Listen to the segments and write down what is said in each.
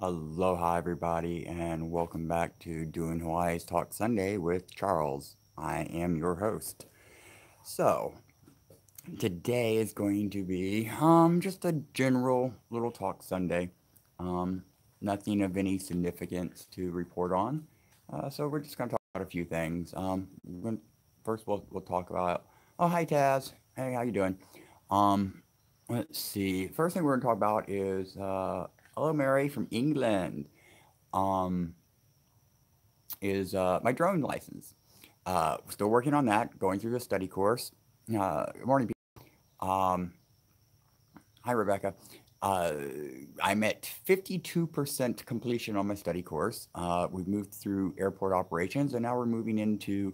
Aloha, everybody, and welcome back to Doing Hawaii's Talk Sunday with Charles. I am your host. So, today is going to be just a general little talk Sunday. Um, Nothing of any significance to report on. So we're just going to talk about a few things. First, we'll talk about. Oh, hi Taz. Hey, how you doing? Um, let's see. First thing we're going to talk about is hello, Mary from England. Um, is my drone license. Still working on that. Going through the study course. Good morning. Um, Hi, Rebecca. Uh, I'm at 52% completion on my study course. We've moved through airport operations, and now we're moving into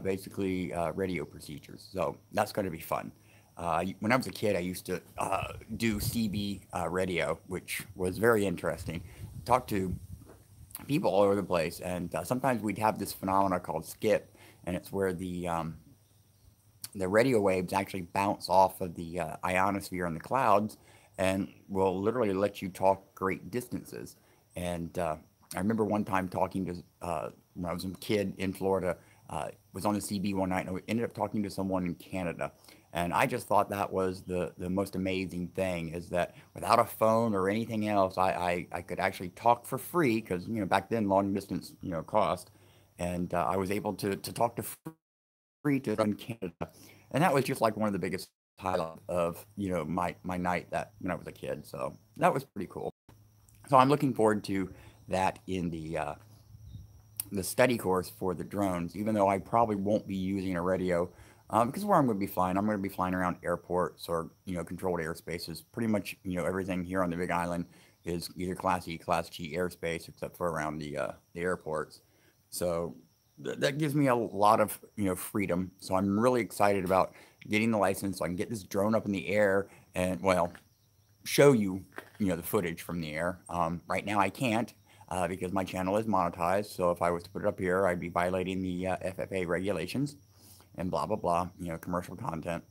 basically radio procedures. So that's going to be fun. When I was a kid, I used to do CB radio, which was very interesting. Talk to people all over the place, and sometimes we'd have this phenomena called skip, and it's where the radio waves actually bounce off of the ionosphere and the clouds and will literally let you talk great distances. And I remember one time talking to, when I was a kid in Florida, was on the CB one night and I ended up talking to someone in Canada. And I just thought that was the most amazing thing is that without a phone or anything else, I could actually talk for free because, back then long distance, cost. And I was able to talk to free to in Canada, and that was just like one of the biggest highlights of my night that when I was a kid. So that was pretty cool. So I'm looking forward to that in the study course for the drones. Even though I probably won't be using a radio, because where I'm going to be flying, I'm going to be flying around airports or controlled airspaces. Pretty much everything here on the Big Island is either Class E, Class G airspace, except for around the airports. So that gives me a lot of freedom. So I'm really excited about getting the license so I can get this drone up in the air and show you the footage from the air. Right now I can't because my channel is monetized. So if I was to put it up here, I'd be violating the FFA regulations and blah blah blah. Commercial content,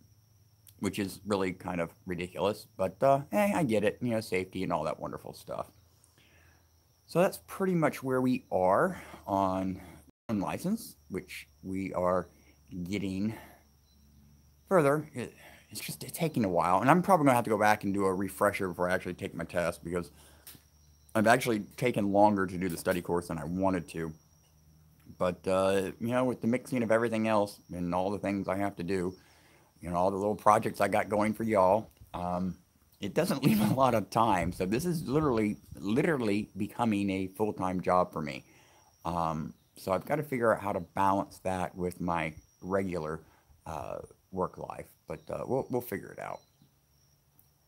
which is really kind of ridiculous. But hey, I get it. Safety and all that wonderful stuff. So that's pretty much where we are on license, which we are getting further. It's taking a while, and I'm probably gonna have to go back and do a refresher before I actually take my test because I've actually taken longer to do the study course than I wanted to. But with the mixing of everything else and all the things I have to do, all the little projects I got going for y'all, it doesn't leave a lot of time. So this is literally becoming a full-time job for me. So I've got to figure out how to balance that with my regular work life, but we'll figure it out.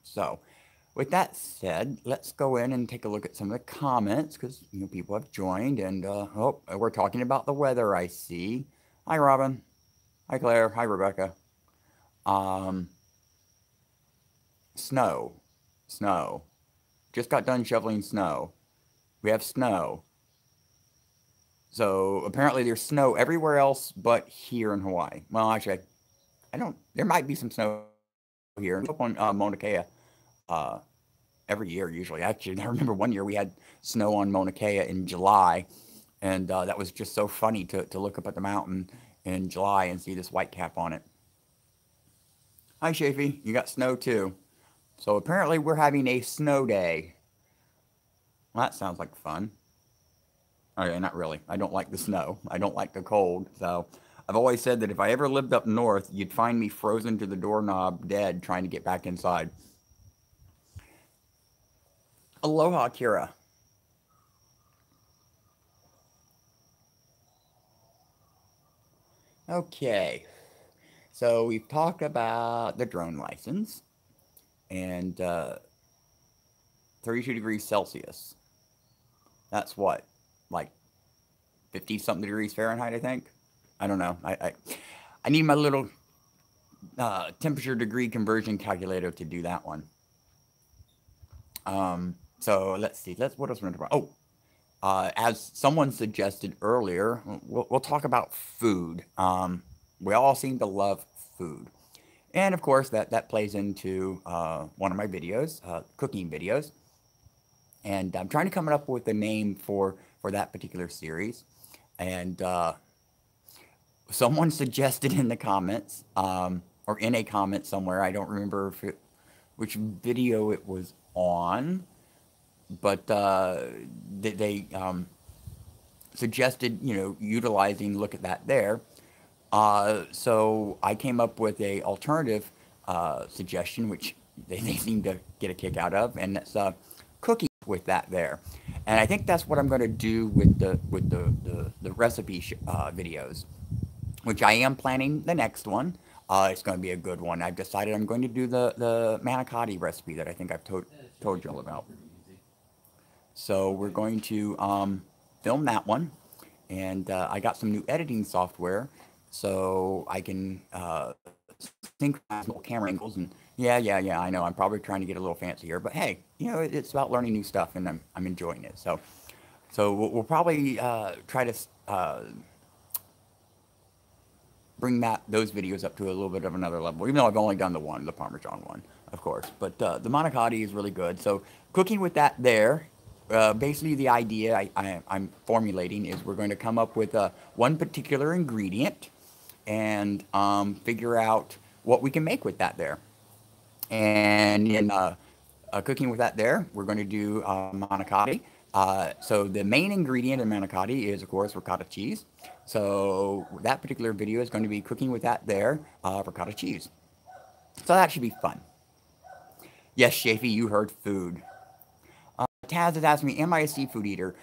So, with that said, let's go in and take a look at some of the comments because people have joined, and we're talking about the weather. I see. Hi, Robin. Hi, Claire. Hi, Rebecca. Um, snow, snow. Just got done shoveling snow. We have snow. So apparently there's snow everywhere else but here in Hawaii. Well, actually, I don't. There might be some snow here. Up on Mauna Kea every year usually. Actually, I remember one year we had snow on Mauna Kea in July, and that was just so funny to look up at the mountain in July and see this white cap on it. Hi, Shafee. You got snow too. So apparently we're having a snow day. Well, that sounds like fun. Okay, not really. I don't like the snow. I don't like the cold. So I've always said that if I ever lived up north, you'd find me frozen to the doorknob dead trying to get back inside. Aloha, Kira. Okay. So we've talked about the drone license and 32 degrees Celsius. That's what? Like 50 something degrees Fahrenheit, I think. I don't know. I need my little temperature degree conversion calculator to do that one. So let's see. What else we're going to talk about? Oh, as someone suggested earlier, we'll talk about food. We all seem to love food. And of course, that plays into one of my videos, cooking videos. And I'm trying to come up with a name for that particular series. And someone suggested in the comments, or in a comment somewhere, I don't remember which video it was on, but they suggested, utilizing Look at That There. So I came up with a alternative suggestion, which they seem to get a kick out of, and that's cooking with that there. And I think that's what I'm going to do with the recipe videos, which I am planning the next one. It's going to be a good one. I've decided I'm going to do the manicotti recipe that I think I've told you all about. So we're going to film that one, and I got some new editing software, so I can synchronize multiple camera angles. And yeah. I know I'm probably trying to get a little fancy here, but hey, it's about learning new stuff, and I'm enjoying it. So we'll probably try to bring those videos up to a little bit of another level, even though I've only done the Parmesan one, of course. But the manicotti is really good. So cooking with that there, basically the idea I'm formulating is we're going to come up with one particular ingredient and figure out what we can make with that there. And in cooking with that there, we're going to do manicotti. So the main ingredient in manicotti is, of course, ricotta cheese. So that particular video is going to be cooking with that there, ricotta cheese. So that should be fun. Yes, Shafee, you heard food. Taz has asked me, am I a seafood eater?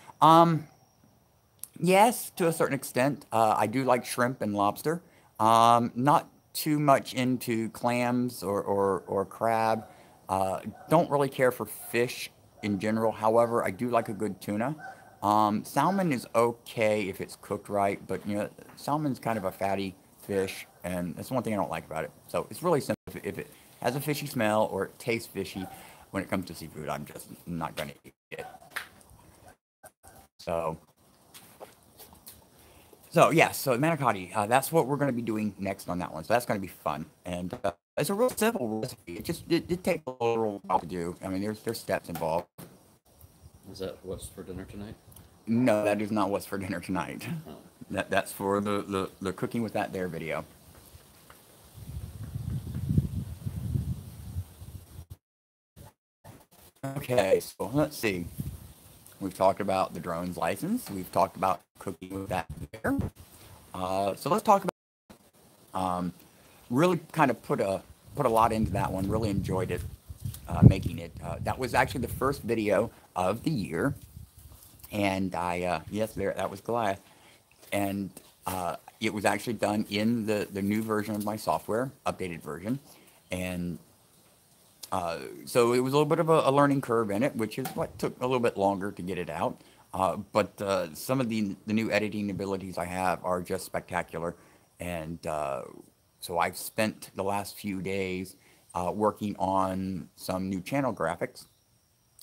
Yes, to a certain extent. I do like shrimp and lobster. Not too much into clams or crab. Don't really care for fish in general. However, I do like a good tuna. Salmon is okay if it's cooked right, but salmon's kind of a fatty fish, and that's one thing I don't like about it. So it's really simple. If it has a fishy smell or it tastes fishy, when it comes to seafood, I'm just not going to eat it. So yeah, so manicotti, that's what we're going to be doing next on that one. So that's going to be fun, and it's a real simple recipe. It takes a little while to do. I mean, there's steps involved. Is that what's for dinner tonight? No, that is not what's for dinner tonight. Oh. That's for the cooking with that there video. Okay, so let's see. We've talked about the drone's license. We've talked about cooking with that there. So let's talk about really kind of put a lot into that one. Really enjoyed it, making it. That was actually the first video of the year, and yes, that was Goliath, and it was actually done in the new version of my software, updated version, and so it was a little bit of a learning curve in it, which is what took a little bit longer to get it out. But some of the new editing abilities I have are just spectacular. And so I've spent the last few days working on some new channel graphics,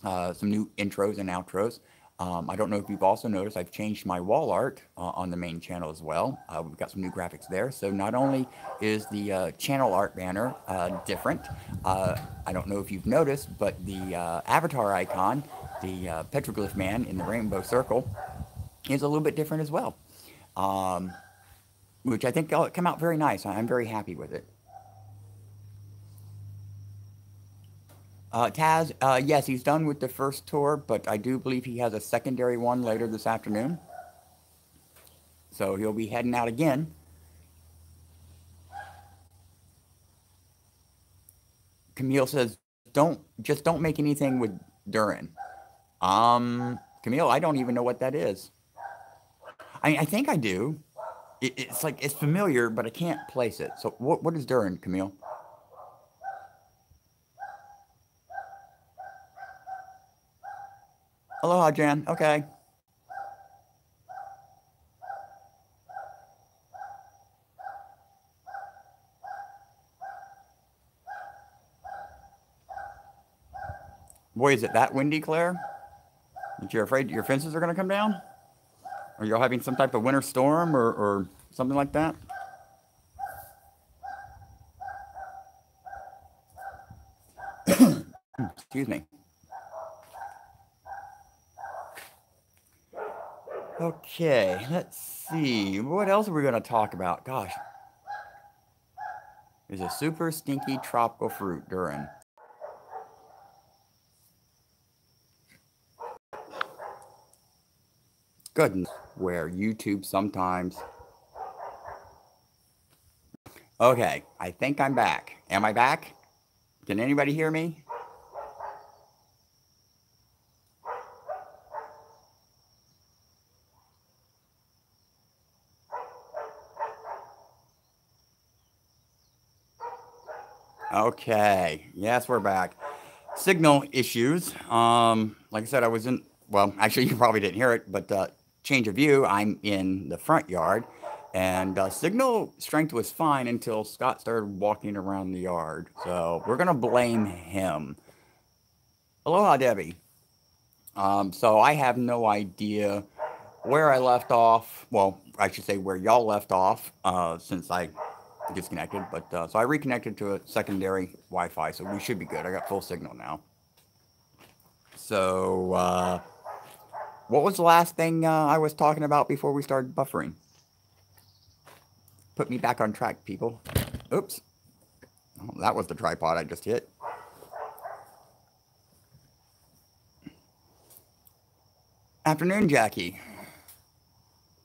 some new intros and outros. I don't know if you've also noticed, I've changed my wall art on the main channel as well. We've got some new graphics there. So not only is the channel art banner different, I don't know if you've noticed, but the avatar icon, the petroglyph man in the rainbow circle, is a little bit different as well, which I think came out very nice. I'm very happy with it. Taz, yes, he's done with the first tour, but I do believe he has a secondary one later this afternoon. So he'll be heading out again. Camille says, don't make anything with Durin. Camille, I don't even know what that is. I think I do. It's like, it's familiar, but I can't place it. So what is Durin, Camille? Aloha, Jan. Okay. Boy, is it that windy, Claire? That you're afraid your fences are going to come down? Are you all having some type of winter storm or something like that? Excuse me. Okay, let's see. What else are we going to talk about? Gosh, there's a super stinky tropical fruit, Durin. Goodness, where YouTube sometimes. Okay, I think I'm back. Am I back? Can anybody hear me? Okay, yes, we're back. Signal issues. Like I said, I was in. Well, actually, you probably didn't hear it, but change of view. I'm in the front yard, and signal strength was fine until Scott started walking around the yard. So we're gonna blame him. Aloha, Debbie. So I have no idea where I left off. Well, I should say where y'all left off, since I disconnected. But so I reconnected to a secondary Wi-Fi, so we should be good. I got full signal now. So what was the last thing I was talking about before we started buffering? Put me back on track, people. Oops. Oh, that was the tripod I just hit. Afternoon, Jackie.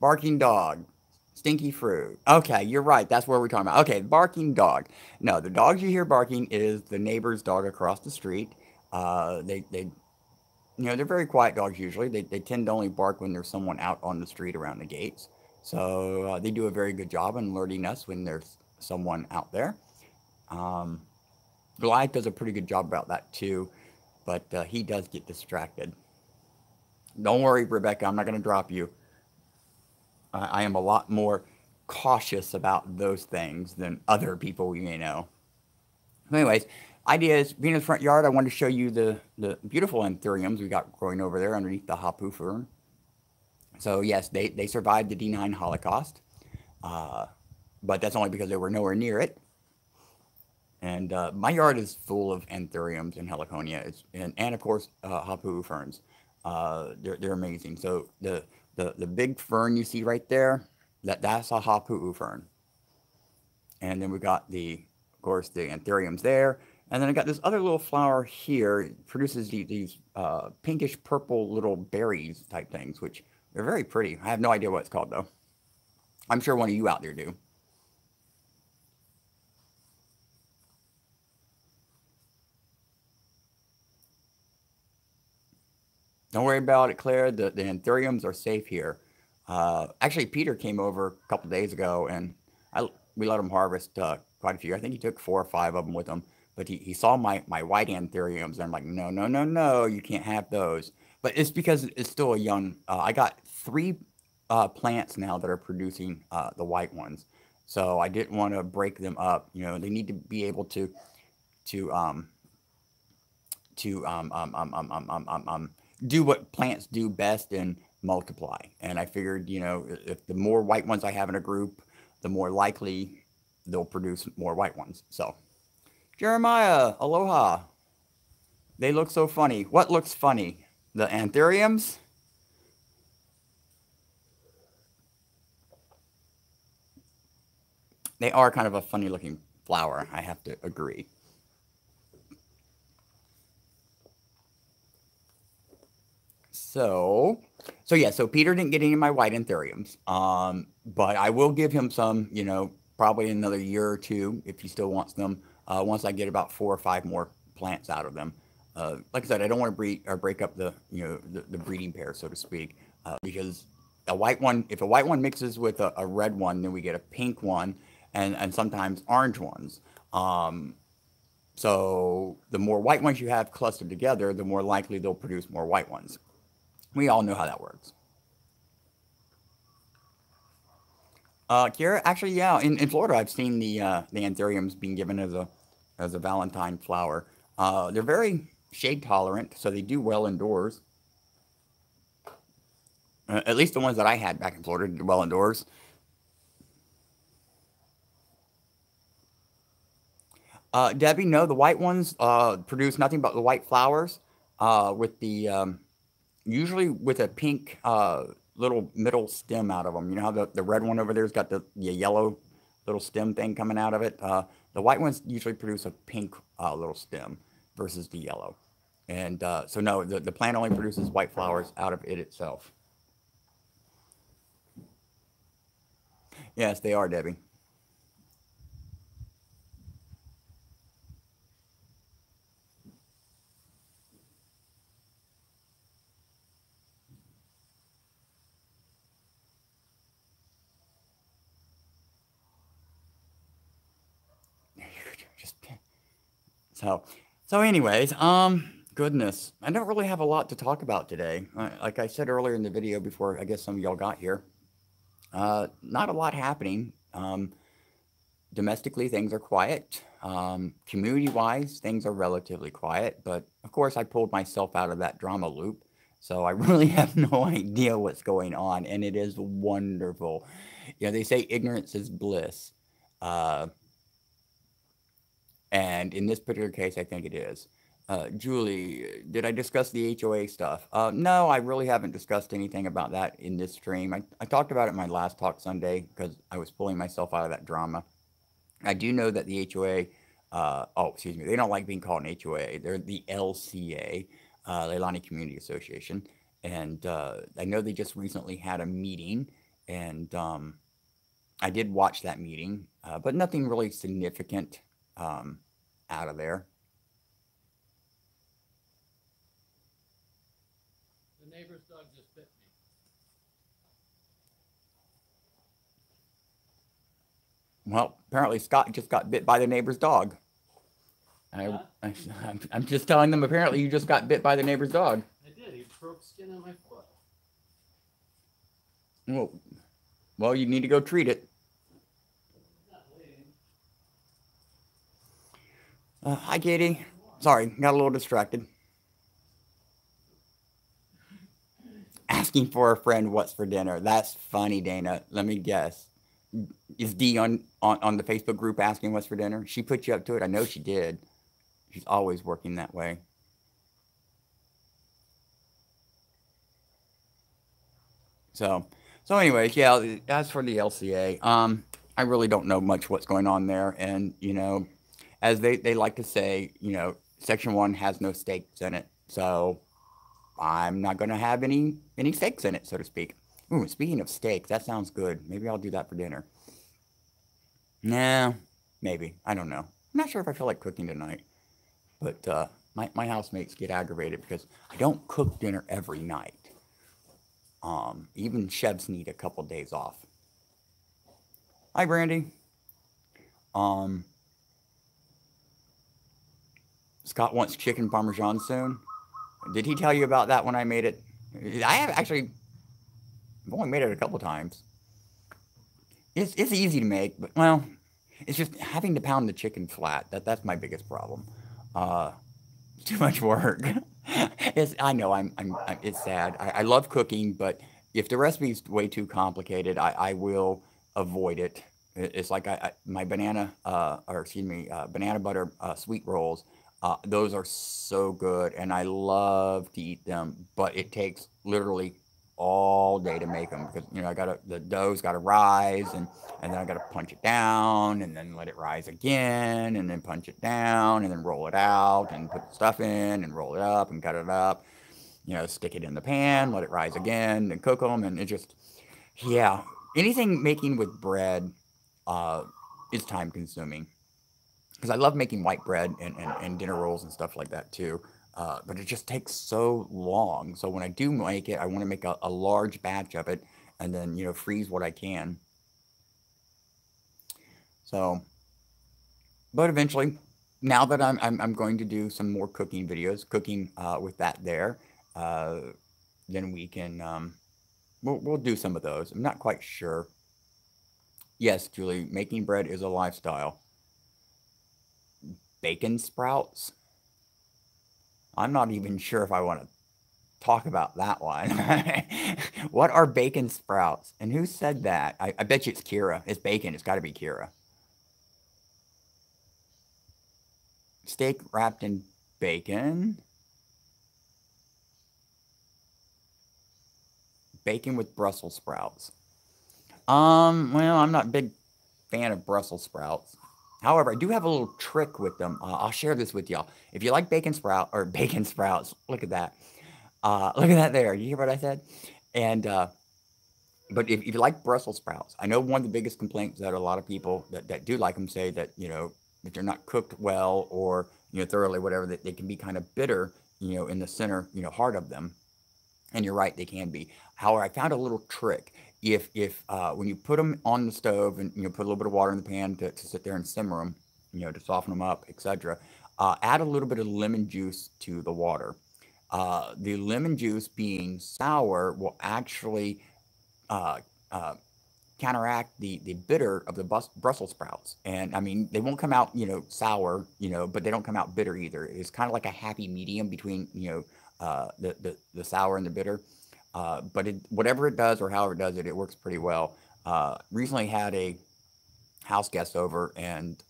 Barking dog. Stinky fruit. Okay, you're right. That's what we're talking about. Okay, barking dog. No, the dogs you hear barking is the neighbor's dog across the street. They they're very quiet dogs usually. They tend to only bark when there's someone out on the street around the gates. So they do a very good job in alerting us when there's someone out there. Um, Goliath does a pretty good job about that too, but he does get distracted. Don't worry, Rebecca. I'm not going to drop you. I am a lot more cautious about those things than other people you may know. Anyways, idea is being in the front yard. I wanted to show you the beautiful anthuriums we got growing over there underneath the hapu fern. So yes, they survived the D9 Holocaust, uh, but that's only because they were nowhere near it. And my yard is full of anthuriums and heliconia, and of course hapu ferns. They're amazing. So the big fern you see right there, that's a hapu fern. And then we got of course, the anthuriums there. And then I got this other little flower here. It produces these pinkish purple little berries type things, which they're very pretty. I have no idea what it's called though. I'm sure one of you out there do. Don't worry about it, Claire. The anthuriums are safe here. Actually, Peter came over a couple days ago, and we let him harvest quite a few. I think he took 4 or 5 of them with him. But he saw my white anthuriums, and I'm like, no, no, no, no, you can't have those. But it's because it's still a young. I got 3 plants now that are producing the white ones, so I didn't want to break them up. They need to be able to to do what plants do best and multiply. And I figured, if the more white ones I have in a group, the more likely they'll produce more white ones. So, Jeremiah, aloha. They look so funny. What looks funny? The anthuriums? They are kind of a funny looking flower, I have to agree. So, so Peter didn't get any of my white anthuriums. But I will give him some, probably another year or two if he still wants them. Once I get about 4 or 5 more plants out of them. Like I said, I don't want to breed or break up the breeding pair, so to speak, because if a white one mixes with a red one, then we get a pink one, and sometimes orange ones. So the more white ones you have clustered together, the more likely they'll produce more white ones. We all know how that works. Kira, actually, yeah, in Florida, I've seen the anthuriums being given as a Valentine flower. They're very shade tolerant, so they do well indoors. At least the ones that I had back in Florida did well indoors. Debbie, no, the white ones produce nothing but the white flowers with the usually with a pink little middle stem out of them. You know how the red one over there's got the yellow little stem thing coming out of it? The white ones usually produce a pink little stem versus the yellow. And so, no, the plant only produces white flowers out of it itself. Yes, they are, Debbie. Just so, so, anyways, goodness, I don't really have a lot to talk about today. Like I said earlier in the video, before I guess some of y'all got here, not a lot happening. Domestically, things are quiet. Community wise, things are relatively quiet. But of course, I pulled myself out of that drama loop. So I really have no idea what's going on. And it is wonderful. You know, they say ignorance is bliss. Uh, and in this particular case, I think it is. Julie, did I discuss the HOA stuff? No, I really haven't discussed anything about that in this stream. I talked about it in my last talk Sunday because I was pulling myself out of that drama. I do know that the HOA, oh, excuse me, they don't like being called an HOA. They're the LCA, Leilani Community Association. And I know they just recently had a meeting, and I did watch that meeting, but nothing really significant out of there. The neighbor's dog just bit me. Well, apparently Scott just got bit by the neighbor's dog. I, Huh? I'm just telling them apparently you just got bit by the neighbor's dog. I did. He broke skin on my foot. Well, well, you need to go treat it. He's not bleeding. Hi, Katie. Sorry, got a little distracted. Asking for a friend what's for dinner. That's funny, Dana. Let me guess. Is Dee on the Facebook group asking what's for dinner? She put you up to it. I know she did. She's always working that way. So, so anyways, yeah. As for the LCA, I really don't know much what's going on there, and as they like to say, Section One has no stakes in it, so I'm not going to have any stakes in it, so to speak. Ooh, speaking of steaks, that sounds good. Maybe I'll do that for dinner. Nah, maybe. I don't know. I'm not sure if I feel like cooking tonight. But my housemates get aggravated because I don't cook dinner every night. Even chefs need a couple days off. Hi, Brandy. Um, Scott wants chicken parmesan soon. Did he tell you about that when I made it? I have actually I've only made it a couple times. It's easy to make, but well, it's just having to pound the chicken flat. That's my biggest problem. Uh, too much work. I know it's sad. I love cooking, but if the recipe's way too complicated, I will avoid it. It's like my banana or excuse me banana butter sweet rolls. Those are so good, and I love to eat them. But it takes literally all day to make them because I got to the dough's got to rise and then I got to punch it down and then let it rise again and then punch it down and then roll it out and put the stuff in and roll it up and cut it up. Stick it in the pan, let it rise again, and cook them. And it just, yeah, anything making with bread uh, is time consuming because I love making white bread and dinner rolls and stuff like that too. But it just takes so long. So when I do make it, I want to make a large batch of it and then freeze what I can. So, but eventually, now that I'm going to do some more cooking videos, cooking with that there, uh, then we can we'll do some of those. I'm not quite sure. Yes, Julie, making bread is a lifestyle. Bacon sprouts. I'm not even sure if I want to talk about that one. What are bacon sprouts? And who said that? I bet you it's Kira. It's bacon. It's got to be Kira. Steak wrapped in bacon. bacon with Brussels sprouts. Well, I'm not a big fan of Brussels sprouts. However, I do have a little trick with them. I'll share this with y'all. If you like bacon sprout or bacon sprouts, look at that. Look at that there. You hear what I said? And but if you like Brussels sprouts, I know one of the biggest complaints that a lot of people that do like them say that that they're not cooked well or thoroughly, whatever, that they can be kind of bitter, in the center, heart of them. And you're right, they can be. However, I found a little trick. If when you put them on the stove and put a little bit of water in the pan to sit there and simmer them, to soften them up, etc. Add a little bit of lemon juice to the water. The lemon juice being sour will actually uh, uh, counteract the bitter of the Brussels sprouts. And I mean, they won't come out, sour, but they don't come out bitter either. It's kind of like a happy medium between, the sour and the bitter. But whatever it does or however it does it, it works pretty well. Recently had a house guest over, and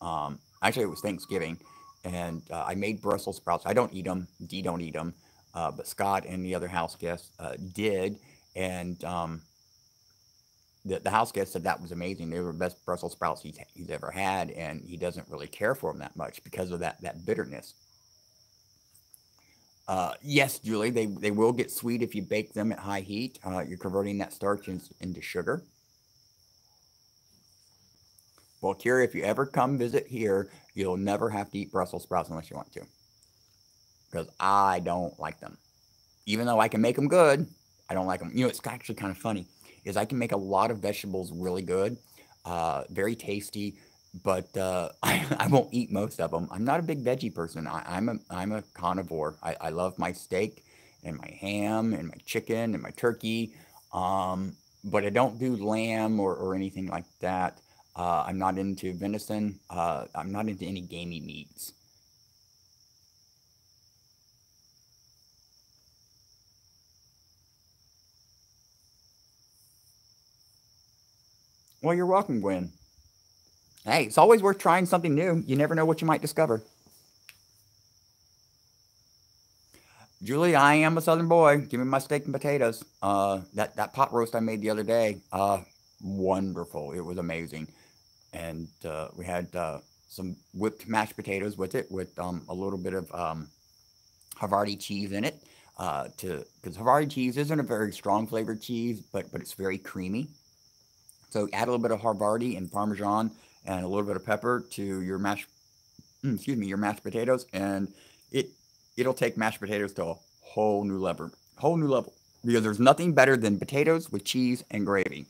actually it was Thanksgiving, and I made Brussels sprouts. I don't eat them. Dee don't eat them, but Scott and the other house guests did, and the house guest said that was amazing. They were the best Brussels sprouts he's ever had, and he doesn't really care for them that much because of that bitterness. Yes, Julie, they will get sweet if you bake them at high heat. You're converting that starch into sugar. Well, Kira, if you ever come visit here, you'll never have to eat Brussels sprouts unless you want to, because I don't like them. Even though I can make them good, I don't like them. It's actually kind of funny, is I can make a lot of vegetables really good, very tasty, but I won't eat most of them. I'm not a big veggie person. I'm a carnivore. I love my steak and my ham and my chicken and my turkey, but I don't do lamb or anything like that. I'm not into venison. I'm not into any gamey meats. Well, you're welcome, Gwen. Hey, it's always worth trying something new. You never know what you might discover. Julie, I am a Southern boy. Give me my steak and potatoes. That pot roast I made the other day, wonderful. It was amazing, and we had some whipped mashed potatoes with it, with a little bit of Havarti cheese in it. To Because Havarti cheese isn't a very strong flavored cheese, but it's very creamy. So add a little bit of Havarti and Parmesan and a little bit of pepper to your your mashed potatoes, and it it'll take mashed potatoes to a whole new level. Because there's nothing better than potatoes with cheese and gravy.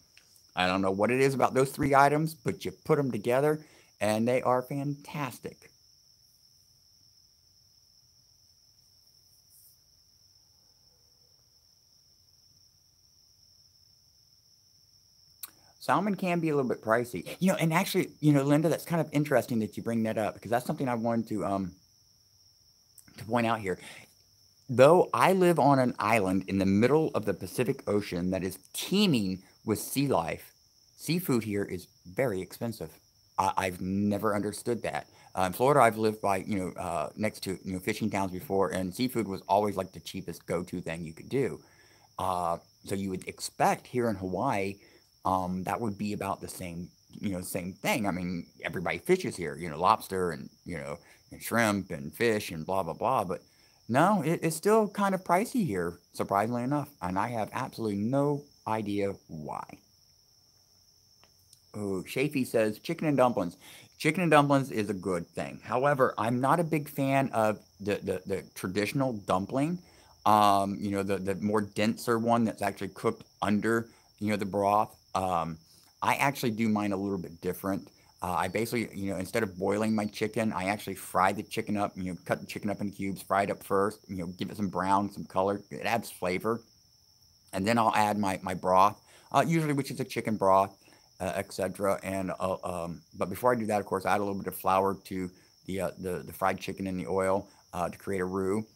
I don't know what it is about those three items, but you put them together, and they are fantastic. Salmon can be a little bit pricey, and actually, Linda, that's kind of interesting that you bring that up, because that's something I wanted to point out here. Though I live on an island in the middle of the Pacific Ocean that is teeming with sea life, seafood here is very expensive. I've never understood that. In Florida, I've lived by, next to, fishing towns before, and seafood was always like the cheapest go-to thing you could do. So you would expect here in Hawaii, that would be about the same thing. I mean, everybody fishes here, lobster and, and shrimp and fish and blah, blah, blah. But no, it's still kind of pricey here, surprisingly enough. And I have absolutely no idea why. Oh, Shafee says chicken and dumplings. Chicken and dumplings is a good thing. However, I'm not a big fan of the traditional dumpling. The more denser one that's actually cooked under, the broth. I actually do mine a little bit different. I basically, instead of boiling my chicken, I actually fry the chicken up, cut the chicken up in cubes, fry it up first, give it some brown, some color. It adds flavor. And then I'll add my broth, usually which is a chicken broth, etc. And but before I do that, of course, I add a little bit of flour to the fried chicken in the oil to create a roux.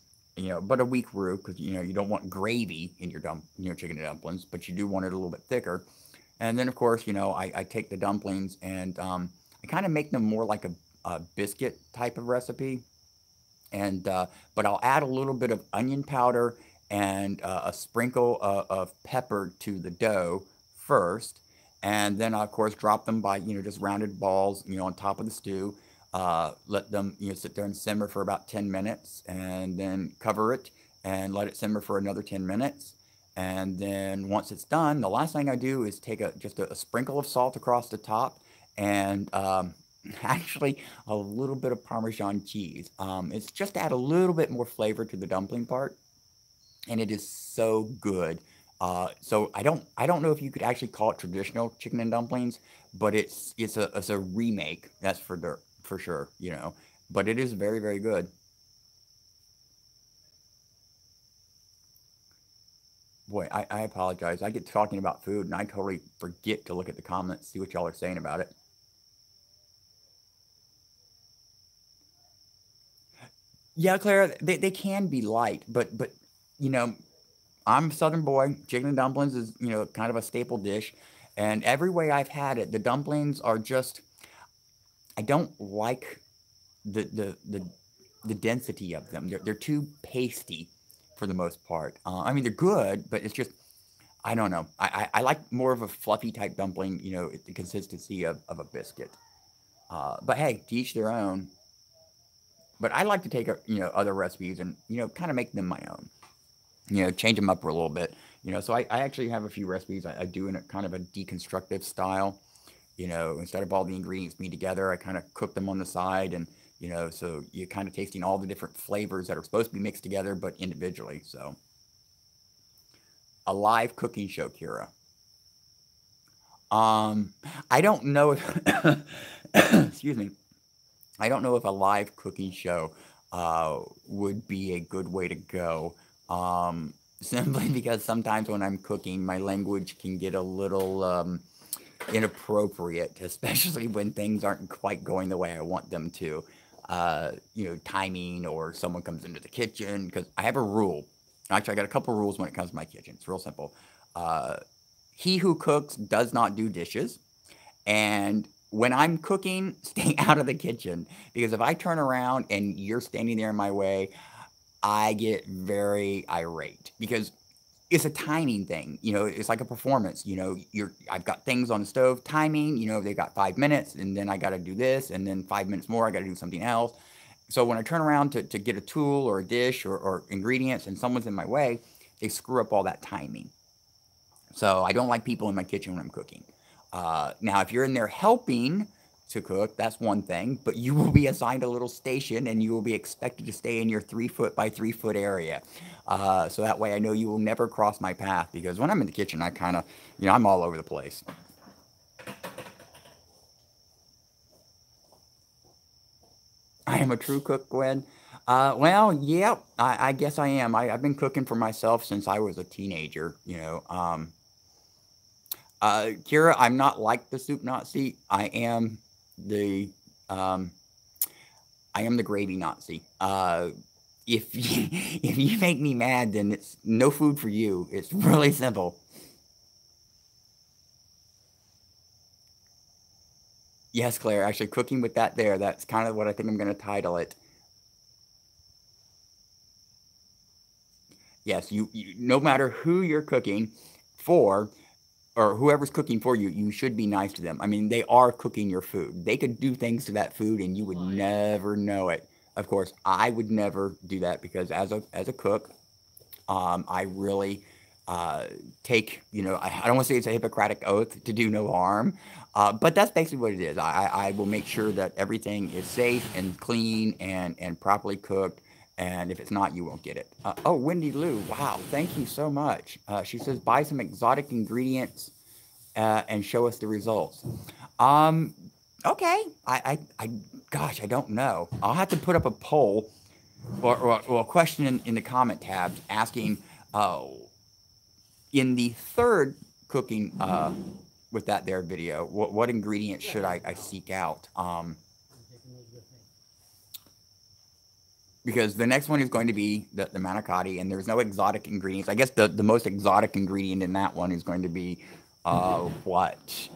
But a weak roux, because you don't want gravy in your chicken and dumplings, but you do want it a little bit thicker. And then, of course, I take the dumplings and I kind of make them more like a biscuit type of recipe. And but I'll add a little bit of onion powder and a sprinkle of pepper to the dough first, and then of course drop them by just rounded balls on top of the stew. Let them sit there and simmer for about 10 minutes, and then cover it and let it simmer for another 10 minutes. And then once it's done, the last thing I do is take just a sprinkle of salt across the top, and actually a little bit of Parmesan cheese. It's just to add a little bit more flavor to the dumpling part, and it is so good. So I don't know if you could actually call it traditional chicken and dumplings, but it's a remake. That's for sure. But it is very very good. Boy, I apologize. I get talking about food and I totally forget to look at the comments, see what y'all are saying about it. Yeah, Clara, they can be light, but you know, I'm a Southern boy. Chicken and dumplings is kind of a staple dish, and every way I've had it, the dumplings are just I don't like the the the, the density of them. They're too pasty for the most part. I mean, they're good, but it's just I don't know. I like more of a fluffy type dumpling. The consistency of a biscuit. But hey, to each their own. But I like to take other recipes and kind of make them my own. Change them up for a little bit. So I actually have a few recipes I do in a kind of a deconstructive style. Instead of all the ingredients being together, I kind of cook them on the side, and so you're kind of tasting all the different flavors that are supposed to be mixed together, but individually. So a live cooking show, Kira. Um, I don't know if, excuse me, I don't know if a live cooking show would be a good way to go. Simply because sometimes when I'm cooking, my language can get a little inappropriate, especially when things aren't quite going the way I want them to. Timing, or someone comes into the kitchen, because I have a rule. Actually, I got a couple rules when it comes to my kitchen. It's real simple. Uh, he who cooks does not do dishes. And when I'm cooking, stay out of the kitchen, because if I turn around and you're standing there in my way, I get very irate, because it's a timing thing. It's like a performance. I've got things on the stove timing. They got 5 minutes, and then I got to do this, and then 5 minutes more, I got to do something else. So when I turn around to get a tool or a dish or ingredients, and someone's in my way, they screw up all that timing. So I don't like people in my kitchen when I'm cooking. Now, if you're in there helping to cook, that's one thing, but you will be assigned a little station, and you will be expected to stay in your 3 foot by 3 foot area. So that way I know you will never cross my path, because when I'm in the kitchen, I kind of, I'm all over the place. I am a true cook, Gwen. Well, yeah, I guess I am. I've been cooking for myself since I was a teenager. Kira, I'm not like the soup Nazi. The um, I am the gravy Nazi. If you, if you make me mad, then it's no food for you. It's really simple. Yes, Claire. Actually, cooking with that there. That's kind of what I think I'm going to title it. Yes, no matter who you're cooking for, or whoever's cooking for you, you should be nice to them. I mean, they are cooking your food. They could do things to that food and you would Oh yeah. never know it. Of course, I would never do that, because as a cook, I really uh, take, I don't want to say it's a Hippocratic oath to do no harm, but that's basically what it is. I will make sure that everything is safe and clean and properly cooked. And if it's not, you won't get it. Oh, Wendy Lou, wow, thank you so much. She says, buy some exotic ingredients and show us the results. Um, okay, gosh, I don't know. I'll have to put up a poll, or a question in the comment tabs, asking uh, in the third cooking with that there video, what ingredients should I seek out? I'm taking those with me. Because the next one is going to be the manicotti, and there's no exotic ingredients. I guess the most exotic ingredient in that one is going to be what?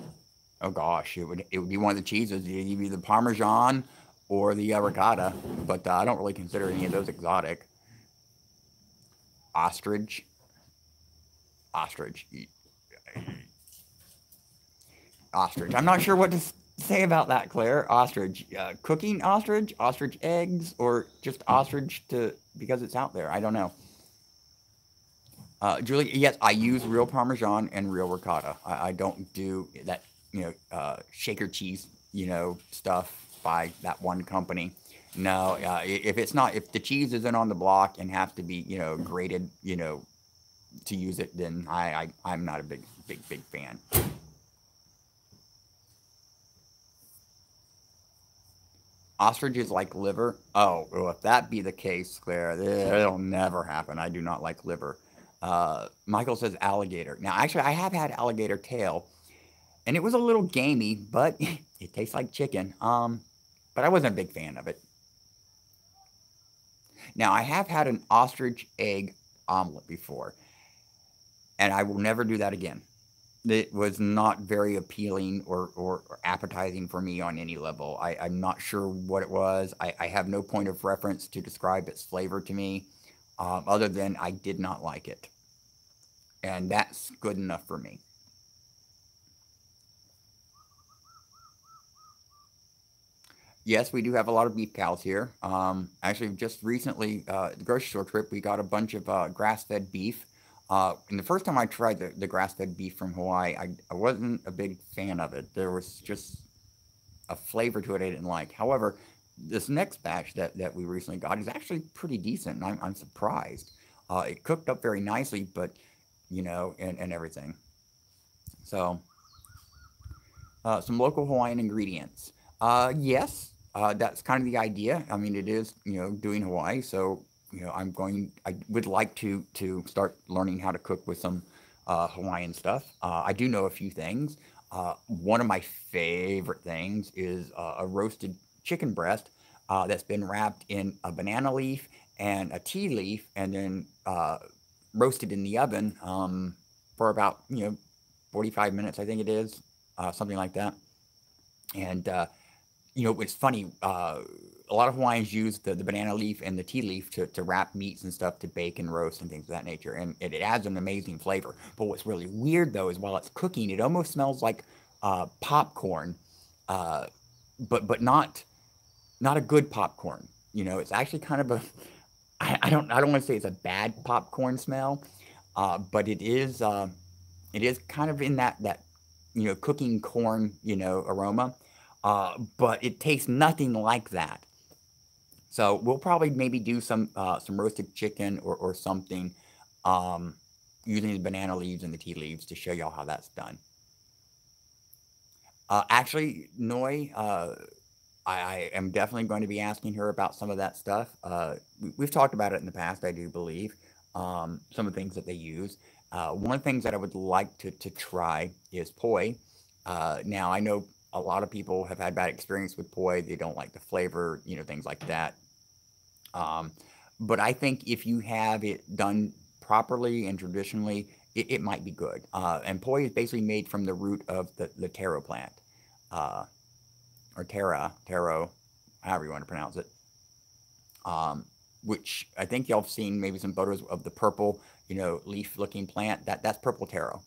Oh gosh, it would be one of the cheeses, either the Parmesan or the ricotta, but I don't really consider any of those exotic. ostrich, ostrich, ostrich. I'm not sure what to say about that, Claire. Ostrich, cooking ostrich, ostrich eggs, or just ostrich to because it's out there. I don't know. Julie, yes, I use real Parmesan and real ricotta. I don't do that, shaker cheese, stuff by that one company. No, if it's not, if the cheese isn't on the block and have to be, grated, to use it, then I'm not a big fan. Ostrich is like liver. Oh, well, if that be the case, Claire, it'll never happen. I do not like liver. Michael says alligator. Now, actually, I have had alligator tail, and it was a little gamey, but it tastes like chicken. But I wasn't a big fan of it. Now, I have had an ostrich egg omelet before, and I will never do that again. It was not very appealing or appetizing for me on any level. I'm not sure what it was. I have no point of reference to describe its flavor to me, other than I did not like it. And that's good enough for me. Yes, we do have a lot of beef cows here. Actually, just recently, the grocery store trip, we got a bunch of grass-fed beef. And the first time I tried the grass-fed beef from Hawaii, I wasn't a big fan of it. There was just a flavor to it I didn't like. However, this next batch that we recently got is actually pretty decent, and I'm surprised. It cooked up very nicely, but and everything. So, some local Hawaiian ingredients. Yes, that's kind of the idea. I mean, it is doing Hawaii, so I would like to start learning how to cook with some Hawaiian stuff. I do know a few things. One of my favorite things is a roasted chicken breast that's been wrapped in a banana leaf and a tea leaf, and then roasted in the oven for about 45 minutes, I think it is, something like that. And it's funny. A lot of Hawaiians use the banana leaf and the tea leaf to wrap meats and stuff to bake and roast and things of that nature, and it adds an amazing flavor. But what's really weird though is while it's cooking, it almost smells like popcorn, uh, but not a good popcorn. It's actually kind of a I don't want to say it's a bad popcorn smell, but it is kind of in that cooking corn aroma, but it tastes nothing like that. So we'll probably maybe do some roasted chicken or something, um, using the banana leaves and the tea leaves to show y'all how that's done. Actually, Noi, I am definitely going to be asking her about some of that stuff. We've talked about it in the past, I do believe. Some of the things that they use. One of the things that I would like to try is poi. Now, I know a lot of people have had bad experience with poi. They don't like the flavor, things like that. Um, but I think if you have it done properly and traditionally, it might be good. And poi is basically made from the root of the taro plant, uh, or taro, however you want to pronounce it. Um, which I think y'all have seen maybe some photos of the purple, leaf-looking plant. That's purple taro.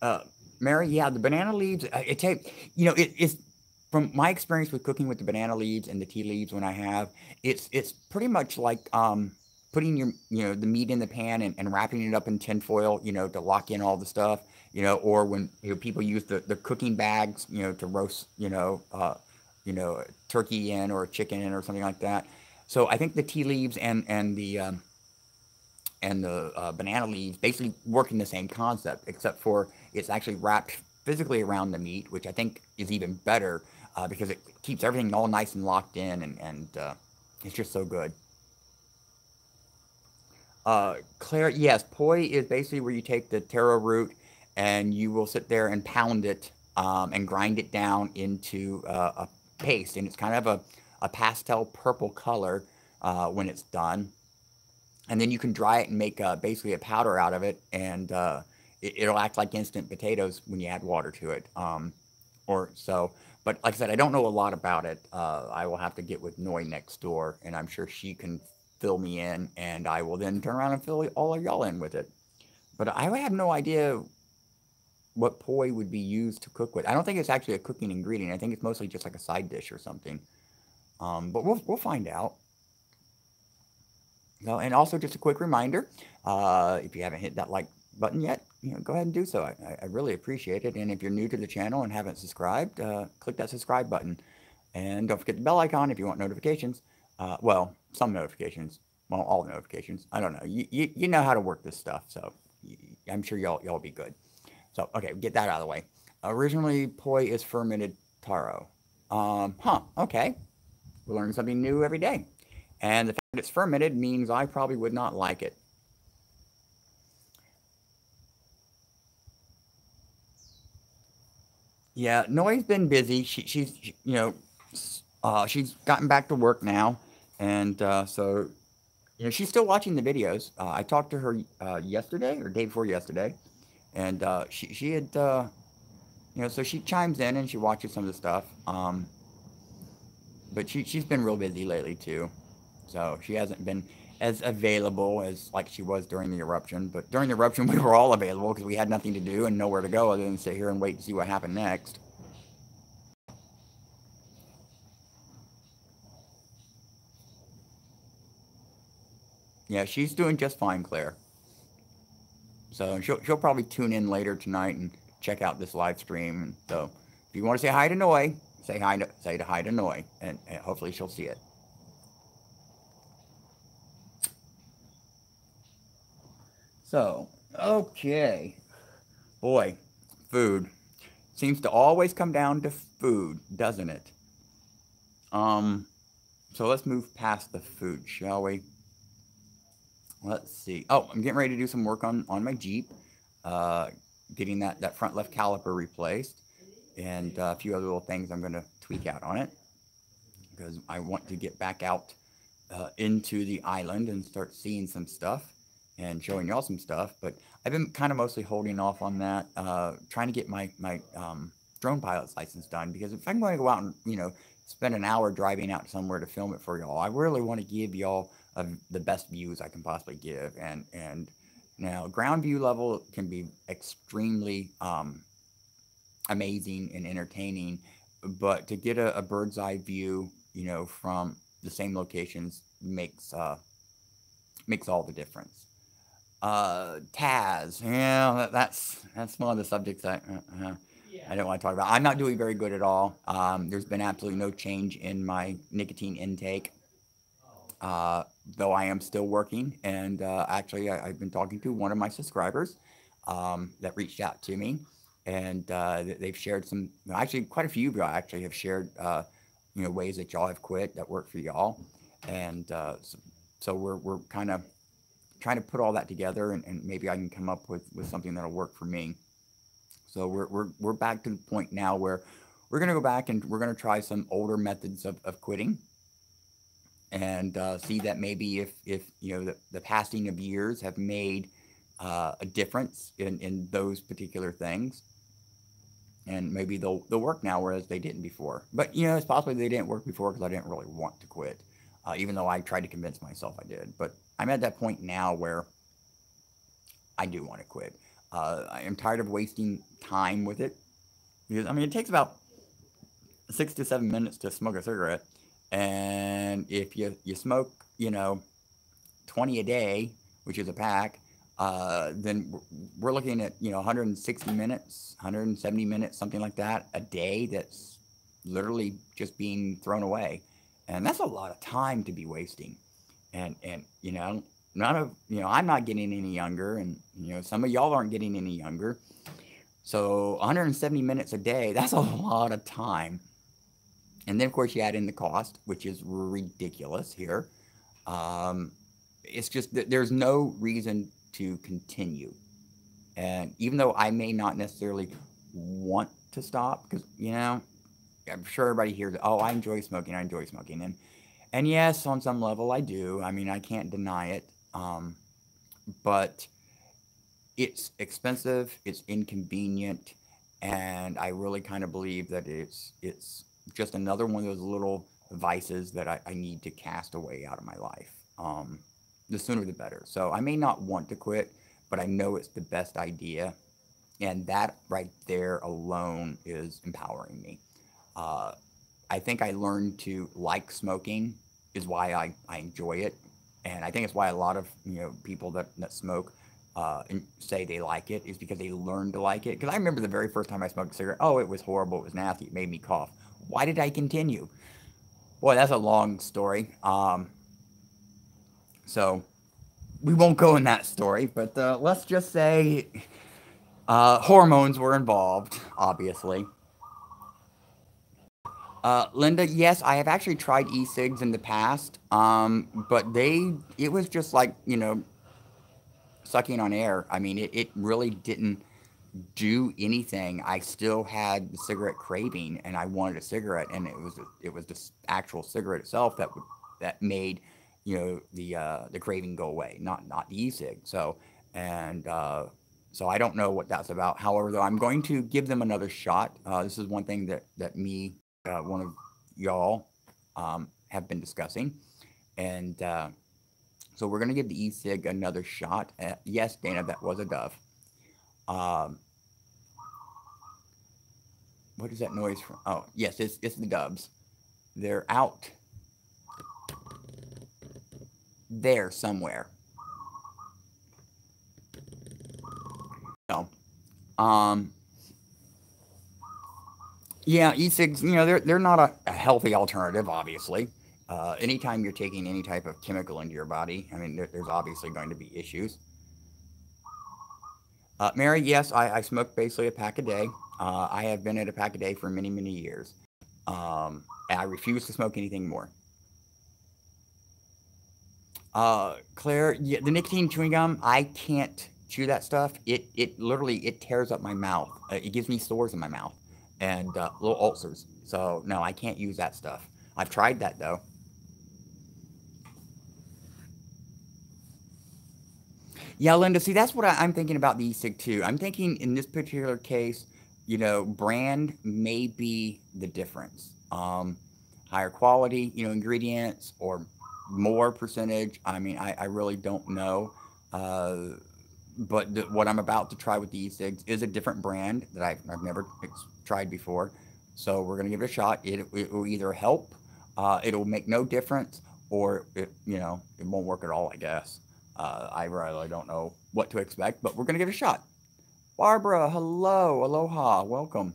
Uh, Mary, yeah, the banana leaves. It take it's from my experience with cooking with the banana leaves and the tea leaves when I have, it's pretty much like putting your the meat in the pan and wrapping it up in tin foil, to lock in all the stuff, or when people use the cooking bags, to roast turkey in or chicken in or something like that. So I think the tea leaves and the banana leaves basically work in the same concept, except for it's actually wrapped physically around the meat, which I think is even better, because it keeps everything all nice and locked in, and it's just so good. Claire, yes, poi is basically where you take the taro root and you will sit there and pound it, and grind it down into a paste, and it's kind of a pastel purple color when it's done, and then you can dry it and make basically a powder out of it, and it'll act like instant potatoes when you add water to it, or so. but like I said, I don't know a lot about it. I will have to get with Noi next door, and I'm sure she can fill me in, and I will then turn around and fill all of y'all in with it. But I have no idea what poi would be used to cook with. I don't think it's actually a cooking ingredient. I think it's mostly just like a side dish or something. But we'll find out. So, and also just a quick reminder, if you haven't hit that like button yet, go ahead and do so. I really appreciate it. And if you're new to the channel and haven't subscribed, click that subscribe button. And don't forget the bell icon if you want notifications. Well, some notifications. Well, all notifications. I don't know. You know how to work this stuff, so I'm sure y'all be good. So, okay, get that out of the way. Originally, poi is fermented taro. Okay. We're learning something new every day. And the fact that it's fermented means I probably would not like it. Yeah, Noi's been busy. She's gotten back to work now, and so she's still watching the videos. I talked to her yesterday or day before yesterday, and she had so she chimes in and she watches some of the stuff. But she's been real busy lately too, so she hasn't been as available as like she was during the eruption. But during the eruption, we were all available because we had nothing to do and nowhere to go other than sit here and wait to see what happened next. Yeah, she's doing just fine, Claire. So she'll probably tune in later tonight and check out this live stream. And so if you want to say hi to Noi, say hi to Noi, and hopefully she'll see it. So okay, boy, food seems to always come down to food, doesn't it? Um, so let's move past the food, shall we? Let's see. Oh, I'm getting ready to do some work on my Jeep, uh, getting that front left caliper replaced, and a few other little things I'm going to tweak out on it because I want to get back out into the island and start seeing some stuff and showing y'all some stuff. But I've been kind of mostly holding off on that, trying to get my drone pilot's license done because if I'm going to go out and spend an hour driving out somewhere to film it for y'all, I really want to give y'all the best views I can possibly give. And now ground view level can be extremely amazing and entertaining, but to get a bird's eye view, from the same locations makes all the difference. Taz, yeah, that's one of the subjects I don't want to talk about. I'm not doing very good at all. There's been absolutely no change in my nicotine intake, though I am still working. And actually, I've been talking to one of my subscribers that reached out to me, and they've shared some. Actually, quite a few of y'all actually have shared, ways that y'all have quit that work for y'all, and so we're kind of trying to put all that together, and maybe I can come up with something that'll work for me. So we're back to the point now where we're going to go back and we're going to try some older methods of quitting and see that maybe if the passing of years have made a difference in those particular things, and maybe they'll work now whereas they didn't before. But it's possibly they didn't work before because I didn't really want to quit, even though I tried to convince myself I did. But I'm at that point now where I do want to quit. I am tired of wasting time with it because it takes about 6 to 7 minutes to smoke a cigarette, and if you smoke 20 a day, which is a pack, then we're looking at 160 minutes, 170 minutes, something like that a day. That's literally just being thrown away, and that's a lot of time to be wasting. And none of I'm not getting any younger, and some of y'all aren't getting any younger. So 170 minutes a day, that's a lot of time. And then of course you add in the cost, which is ridiculous here. Um, it's just that there's no reason to continue. And even though I may not necessarily want to stop, because I'm sure everybody hears, oh, I enjoy smoking, and yes, on some level I do. I can't deny it. But it's expensive, it's inconvenient, and I really kind of believe that it's just another one of those little vices that I need to cast away out of my life. The sooner the better. So I may not want to quit, but I know it's the best idea, and that right there alone is empowering me. Uh, I think I learned to like smoking is why I enjoy it. And I think it's why a lot of people that smoke and say they like it is because they learned to like it. Because I remember the very first time I smoked a cigarette, oh, it was horrible, it was nasty, it made me cough. Why did I continue? Boy, that's a long story. So we won't go in that story, but let's just say hormones were involved, obviously. Linda, yes, I have actually tried e-cigs in the past, but it was just like, sucking on air. I mean, it really didn't do anything. I still had the cigarette craving, and I wanted a cigarette, and it was the actual cigarette itself that made, the craving go away, not the e-cig. So I don't know what that's about. However, though, I'm going to give them another shot. This is one thing that me, one of y'all, have been discussing, and so we're gonna give the e-cig another shot. Yes, Dana, that was a dove. Um, what is that noise from? Oh, yes, it's the doves. They're out there somewhere. So, um, yeah, e-cigs, they're not a healthy alternative, obviously. Anytime you're taking any type of chemical into your body, I mean, there's obviously going to be issues. Mary, yes, I smoke basically a pack a day. I have been at a pack a day for many, many years. And I refuse to smoke anything more. Claire, yeah, the nicotine chewing gum, I can't chew that stuff. It literally it tears up my mouth. It gives me sores in my mouth and little ulcers. So no, I can't use that stuff. I've tried that though. Yeah, Linda, see, that's what I'm thinking about the e-cig too. I'm thinking in this particular case, brand may be the difference. Higher quality, ingredients or more percentage. I mean, I really don't know. Uh, but what I'm about to try with the e-cigs is a different brand that I've never tried before. So we're going to give it a shot. It will either help, it'll make no difference, or it won't work at all, I guess. I really don't know what to expect, but we're going to give it a shot. Barbara, hello, aloha, welcome.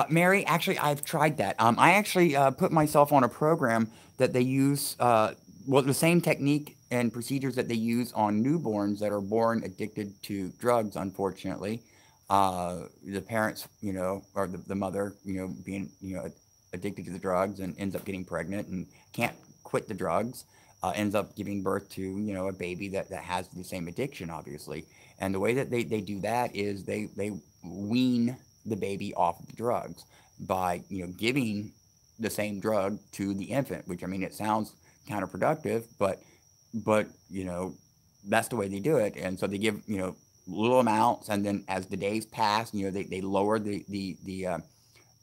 Mary, actually, I've tried that. I actually put myself on a program that they use, well, the same technique and procedures that they use on newborns that are born addicted to drugs, unfortunately. The parents, or the mother, being, addicted to the drugs and ends up getting pregnant and can't quit the drugs, ends up giving birth to, a baby that has the same addiction, obviously. And the way that they do that is they wean the baby off of the drugs by giving the same drug to the infant, which I mean it sounds counterproductive, but that's the way they do it. And so they give little amounts, and then as the days pass, they lower the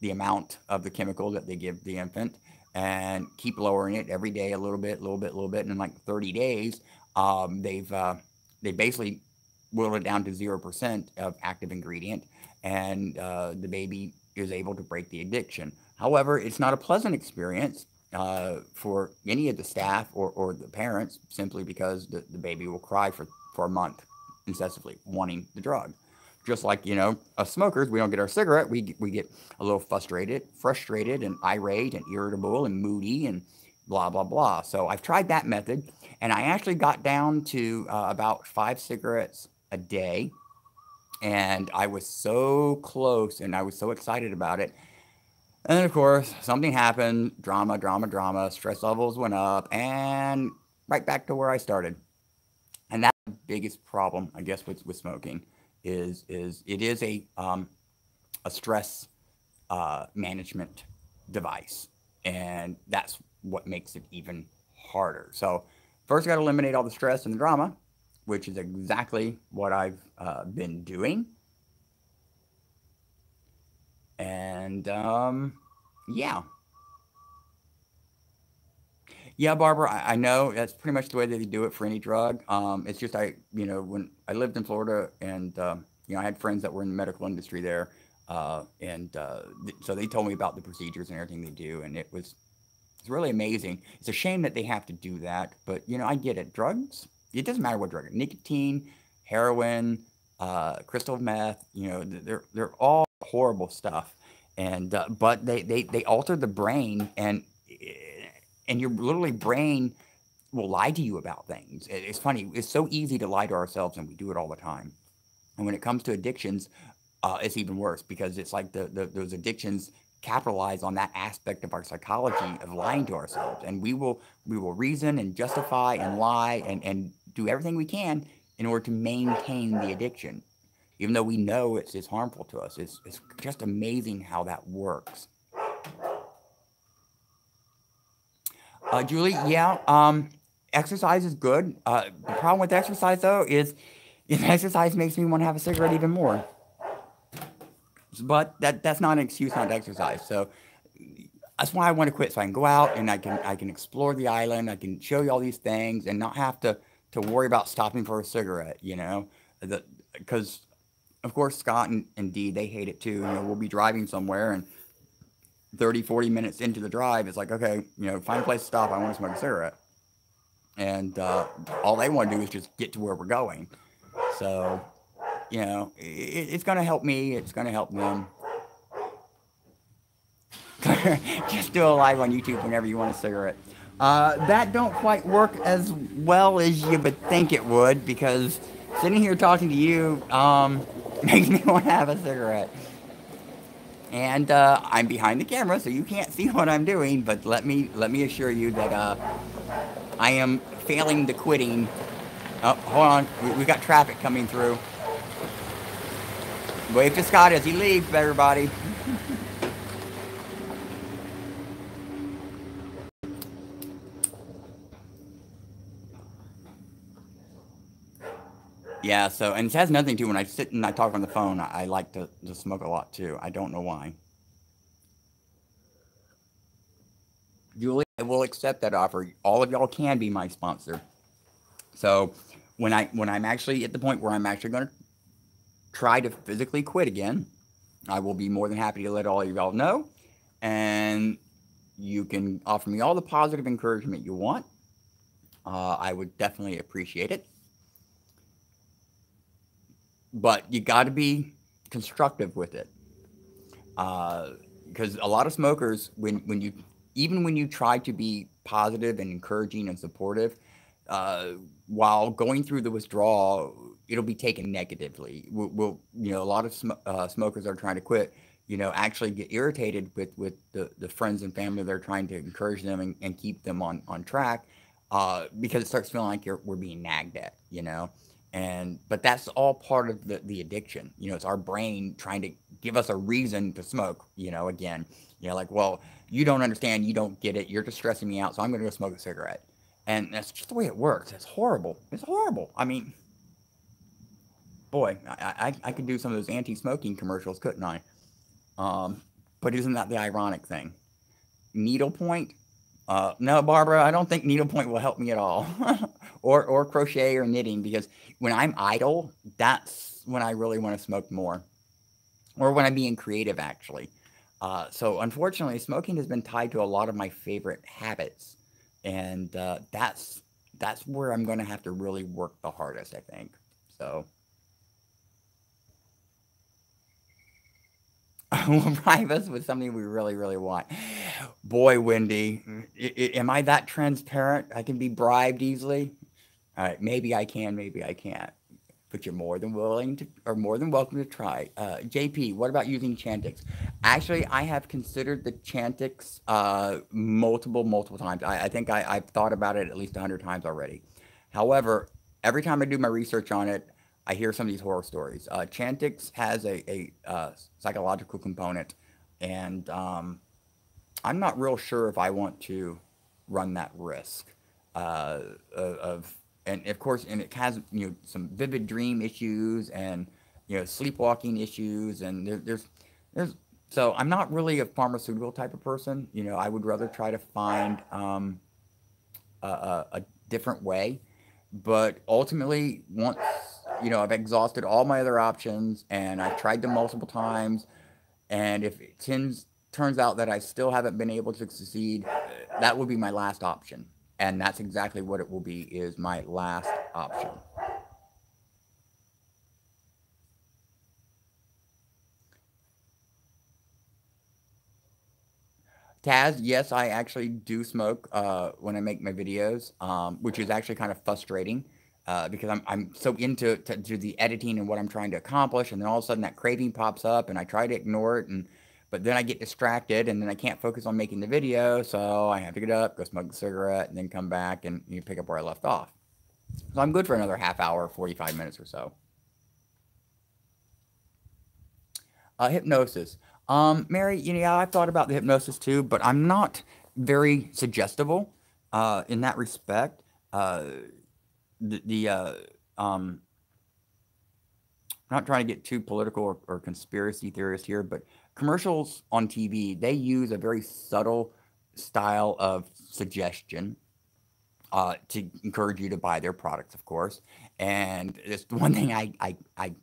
amount of the chemical that they give the infant and keep lowering it every day a little bit, little bit, little bit. And in like 30 days, they basically whittle it down to 0% of active ingredient, and the baby is able to break the addiction. However, it's not a pleasant experience for any of the staff or the parents, simply because the baby will cry for a month incessantly wanting the drug. Just like, us smokers, we don't get our cigarette, we get a little frustrated and irate and irritable and moody and blah, blah, blah. So I've tried that method, and I actually got down to about 5 cigarettes a day, and I was so close and I was so excited about it. And then, of course, something happened, drama, drama, drama, stress levels went up, and right back to where I started. And that's the biggest problem, I guess, with smoking is it is a stress management device, and that's what makes it even harder. So first, got to eliminate all the stress and the drama, which is exactly what I've been doing. And yeah, yeah, Barbara, I know that's pretty much the way that they do it for any drug. It's just when I lived in Florida, and I had friends that were in the medical industry there, and so they told me about the procedures and everything they do, and it's really amazing. It's a shame that they have to do that, but I get it. Drugs, it doesn't matter what drug, nicotine, heroin, crystal meth, they're all horrible stuff, and but they alter the brain, and your literally brain will lie to you about things. It's funny. It's so easy to lie to ourselves, and we do it all the time. And when it comes to addictions, it's even worse because it's like those addictions capitalize on that aspect of our psychology of lying to ourselves, and we will reason and justify and lie and do everything we can in order to maintain the addiction, even though we know it's harmful to us. It's just amazing how that works. Julie, yeah, exercise is good. The problem with exercise though is if exercise makes me want to have a cigarette even more. But that's not an excuse not to exercise. So that's why I want to quit, so I can go out and I can explore the island. I can show you all these things and not have to worry about stopping for a cigarette. Because of course Scott and Dee, they hate it too. We'll be driving somewhere and 30, 40 minutes into the drive, it's like, okay, find a place to stop. I want to smoke a cigarette. And all they want to do is just get to where we're going. So, it's going to help me. It's going to help them. Just do a live on YouTube whenever you want a cigarette. That don't quite work as well as you would think it would because sitting here talking to you makes me want to have a cigarette. And I'm behind the camera, so you can't see what I'm doing. But let me assure you that I am failing the quitting. Oh, hold on, we got traffic coming through. Wave to Scott as he leaves, everybody. Yeah, so, and it has nothing to, when I sit and I talk on the phone, I like to smoke a lot too. I don't know why. Julie, I will accept that offer. All of y'all can be my sponsor. So when I'm actually at the point where I'm actually going to try to physically quit again, I will be more than happy to let all of y'all know. And you can offer me all the positive encouragement you want. I would definitely appreciate it. But you got to be constructive with it. Because a lot of smokers, when you even when you try to be positive and encouraging and supportive, uh, while going through the withdrawal, it'll be taken negatively. A lot of smokers are trying to quit. Actually get irritated with the friends and family that are trying to encourage them and keep them on track, because it starts feeling like we're being nagged at. But that's all part of the addiction. It's our brain trying to give us a reason to smoke. Again, like, well, you don't understand, you don't get it, you're just stressing me out, so I'm going to go smoke a cigarette. And that's just the way it works. It's horrible. It's horrible. I mean, boy, I could do some of those anti-smoking commercials, couldn't I? Um, but isn't that the ironic thing? Needlepoint? No, Barbara, I don't think needlepoint will help me at all. or crochet or knitting, because when I'm idle, that's when I really want to smoke more. Or when I'm being creative, actually. So unfortunately, smoking has been tied to a lot of my favorite habits, and that's where I'm going to have to really work the hardest, I think. So we'll bribe us with something we really, really want. Boy, Wendy, am I that transparent? I can be bribed easily. All right, maybe I can, maybe I can't. But you're more than willing to, or more than welcome to try. JP, what about using Chantix? Actually, I have considered the Chantix multiple times. I think I've thought about it at least 100 times already. However, every time I do my research on it, I hear some of these horror stories. Chantix has a psychological component, and I'm not real sure if I want to run that risk uh, of and of course, and it has some vivid dream issues and sleepwalking issues, and there's so I'm not really a pharmaceutical type of person. I would rather try to find a different way. But ultimately, once I've exhausted all my other options and I've tried them multiple times, and if it turns out that I still haven't been able to succeed, that will be my last option, and that's exactly what it will be. Is my last option. Taz, yes, I actually do smoke when I make my videos, which is actually kind of frustrating because I'm so into to the editing and what I'm trying to accomplish, and then all of a sudden that craving pops up, and I try to ignore it, and but then I get distracted, and then I can't focus on making the video, so I have to get up, go smoke a cigarette, and then come back and pick up where I left off. So I'm good for another half hour, 45 minutes or so. Hypnosis. Mary, I've thought about the hypnosis too, but I'm not very suggestible in that respect. The I'm not trying to get too political or conspiracy theorist here, but commercials on TV, they use a very subtle style of suggestion to encourage you to buy their products, of course. And it's the one thing I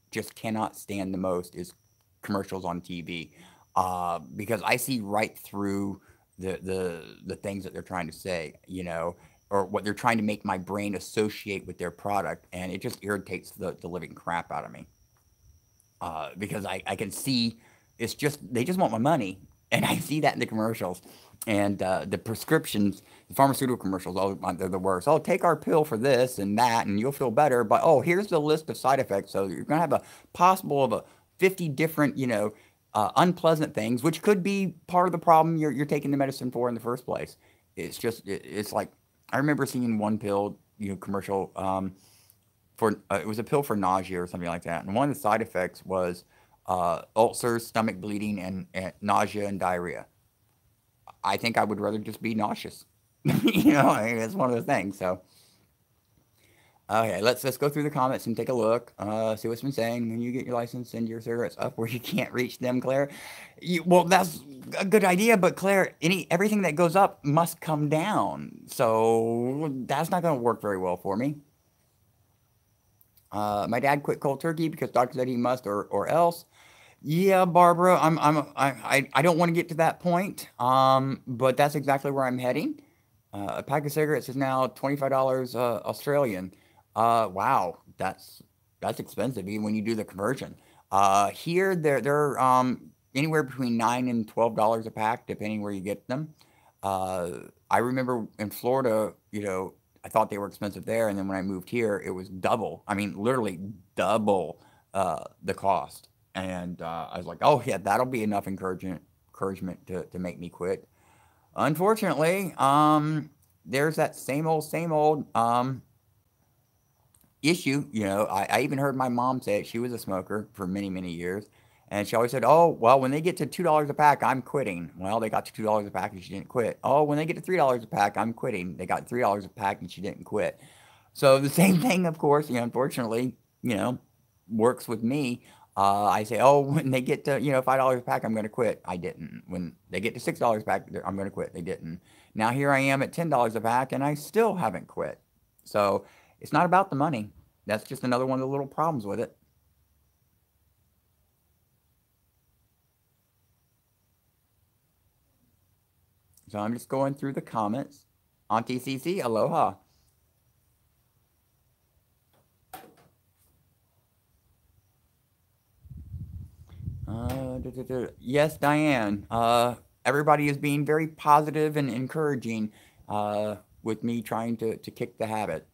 just cannot stand the most is commercials on TV because I see right through the things that they're trying to say, or what they're trying to make my brain associate with their product, and it just irritates the living crap out of me because I can see it's just they just want my money, and I see that in the commercials. And the prescriptions, the pharmaceutical commercials, oh, they're the worst. Oh, take our pill for this and that, and you'll feel better. But oh, here's the list of side effects. So you're gonna have a possible of a 50 different, unpleasant things, which could be part of the problem you're taking the medicine for in the first place. It's just it's like I remember seeing one pill, commercial for it was a pill for nausea or something like that, and one of the side effects was ulcers, stomach bleeding, and nausea and diarrhea. I think I would rather just be nauseous. It's one of the things. So, okay, let's go through the comments and take a look. See what's been saying. When you get your license, send your cigarettes up where you can't reach them, Claire. Well, that's a good idea, but Claire, everything that goes up must come down. So that's not going to work very well for me. My dad quit cold turkey because doctor said he must or else. Yeah, Barbara, I don't want to get to that point. But that's exactly where I'm heading. A pack of cigarettes is now $25 Australian. Wow, that's expensive even when you do the conversion. Here they're anywhere between $9 and $12 a pack, depending where you get them. Uh, I remember in Florida, I thought they were expensive there, and then when I moved here, it was double. I mean, literally double the cost. And I was like, oh yeah, that'll be enough encouragement to make me quit. Unfortunately, there's that same old issue. I even heard my mom say it. She was a smoker for many years, and she always said, "Oh, well, when they get to $2 a pack, I'm quitting." Well, they got to $2 a pack and she didn't quit. Oh, when they get to $3 a pack, I'm quitting. They got $3 a pack and she didn't quit. So the same thing, of course, unfortunately, works with me. I say, oh, when they get to $5 a pack, I'm going to quit. I didn't. When they get to $6 a pack, I'm going to quit. They didn't. Now here I am at $10 a pack, and I still haven't quit. So it's not about the money. That's just another one of the little problems with it. So I'm just going through the comments. Auntie Cece, aloha. Yes, Diane. Everybody is being very positive and encouraging with me trying to kick the habit.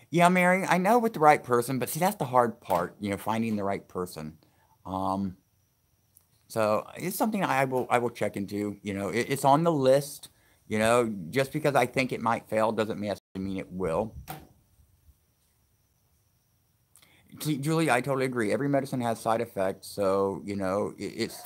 Yeah, Mary, I know with the right person, but see, that's the hard part, finding the right person. Um, so it's something I will check into. It's on the list. Just because I think it might fail doesn't necessarily mean it will. See, Julie, I totally agree. Every medicine has side effects, so it's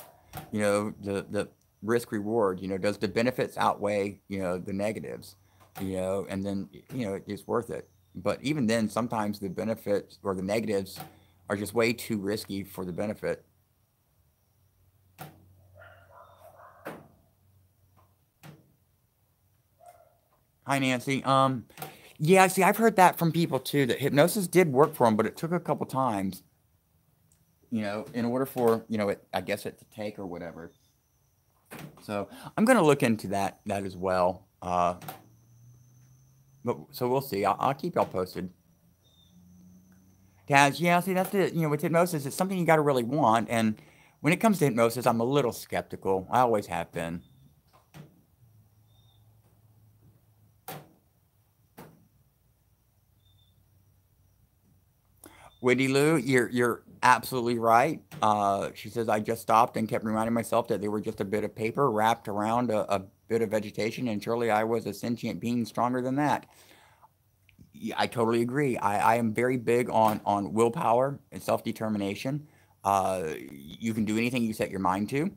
the risk reward. Does the benefits outweigh the negatives? and then, it's worth it. But even then, sometimes the benefits or the negatives are just way too risky for the benefit. Hi, Nancy. Yeah, see, I've heard that from people too, that hypnosis did work for them, but it took a couple times, in order for, I guess it to take or whatever. So I'm going to look into that as well. But so we'll see. I'll keep y'all posted. Taz, yeah, see, that's it. With hypnosis, it's something you got to really want. And when it comes to hypnosis, I'm a little skeptical. I always have been. Witty Lou, you're absolutely right. She says I just stopped and kept reminding myself that they were just a bit of paper wrapped around a bit of vegetation, and surely I was a sentient being stronger than that. Yeah, I totally agree. I am very big on willpower and self determination. You can do anything you set your mind to.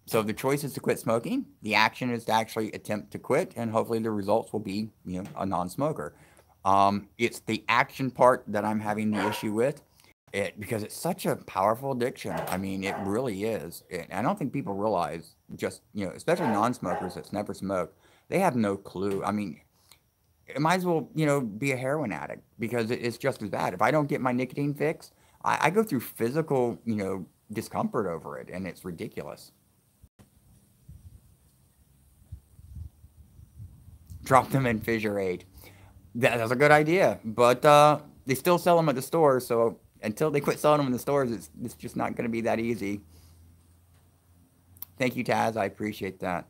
So the choice is to quit smoking. The action is to actually attempt to quit, and hopefully the results will be, a non-smoker. It's the action part that I'm having the issue with, because it's such a powerful addiction. I mean, it really is. I don't think people realize, just, especially non-smokers that's never smoked, they have no clue. I mean, it might as well, be a heroin addict, because it's just as bad. If I don't get my nicotine fix, I go through physical, discomfort over it, and it's ridiculous. Drop them in Fissure 8. That's a good idea, but they still sell them at the stores, so until they quit selling them in the stores, it's just not going to be that easy. Thank you, Taz. I appreciate that.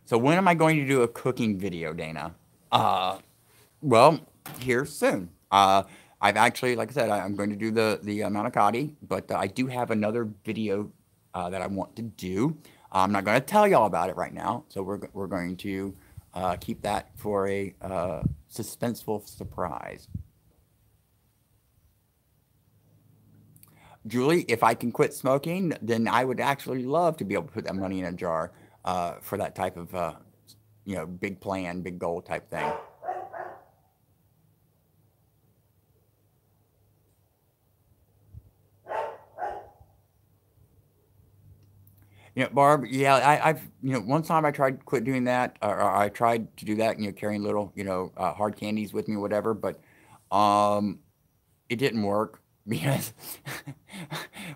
So when am I going to do a cooking video, Dana? Uh, well, here soon. I've actually, like I said, I'm going to do the manicotti, but I do have another video that I want to do. I'm not going to tell y'all about it right now, so we're going to keep that for a suspenseful surprise. Julie, if I can quit smoking, then I would actually love to be able to put that money in a jar for that type of, big plan, big goal type thing. Barb, yeah, I've, one time I tried to quit doing that, or I tried to do that, carrying little, hard candies with me, whatever, but um, it didn't work because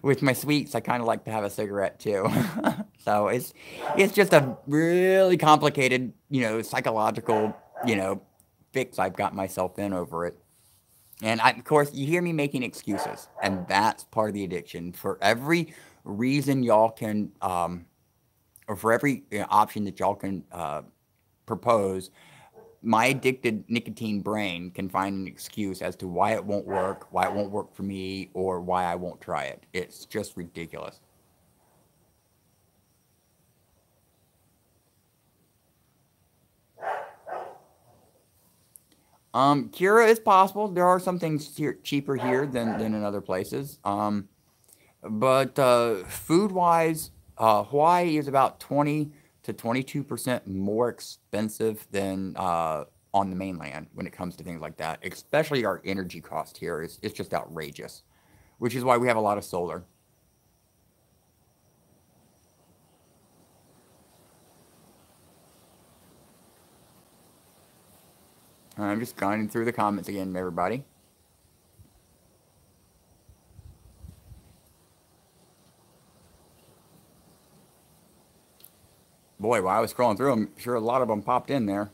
with my sweets, I kind of like to have a cigarette too. So it's just a really complicated, psychological, fix I've got myself in over it. And of course, you hear me making excuses, and that's part of the addiction. For every reason y'all can, or for every option that y'all can propose, my addicted nicotine brain can find an excuse as to why it won't work for me, or why I won't try it. It's just ridiculous. Kira is possible. There are some things here, cheaper here than in other places. But food wise, Hawaii is about 20 to 22% more expensive than on the mainland when it comes to things like that. Especially our energy cost here is it's just outrageous, which is why we have a lot of solar. I'm just going through the comments again, everybody. Boy, while I was scrolling through them, sure a lot of them popped in there.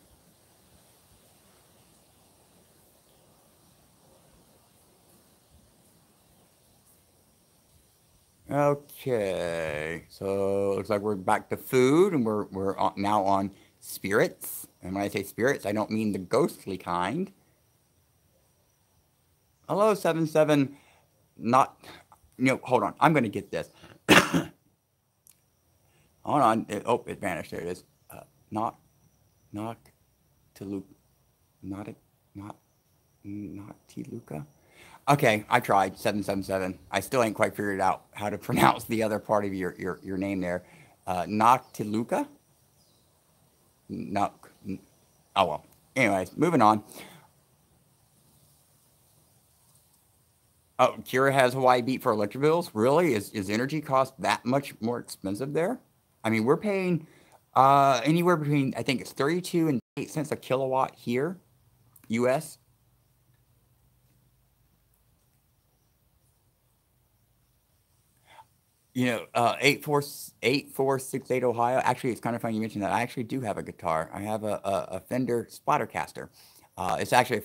Okay, so it looks like we're back to food, and we're now on spirits. And when I say spirits, I don't mean the ghostly kind. Hello, 7-7. Not, hold on. I'm going to get this. Hold on. It vanished. There it is. Not, not, Toluca. Not, not, not Tiluca. Okay, I tried 777. I still ain't quite figured out how to pronounce the other part of your name there. Noctiluca? No. Oh well. Anyways, moving on. Oh, Kira has Hawaii beat for electric bills. Really? Is energy cost that much more expensive there? I mean, we're paying anywhere between I think it's 32 and 8 cents a kilowatt here, U.S. You know, 84668 Ohio. Actually, it's kind of funny you mentioned that. I actually do have a guitar. I have a Fender Splattercaster. It's actually a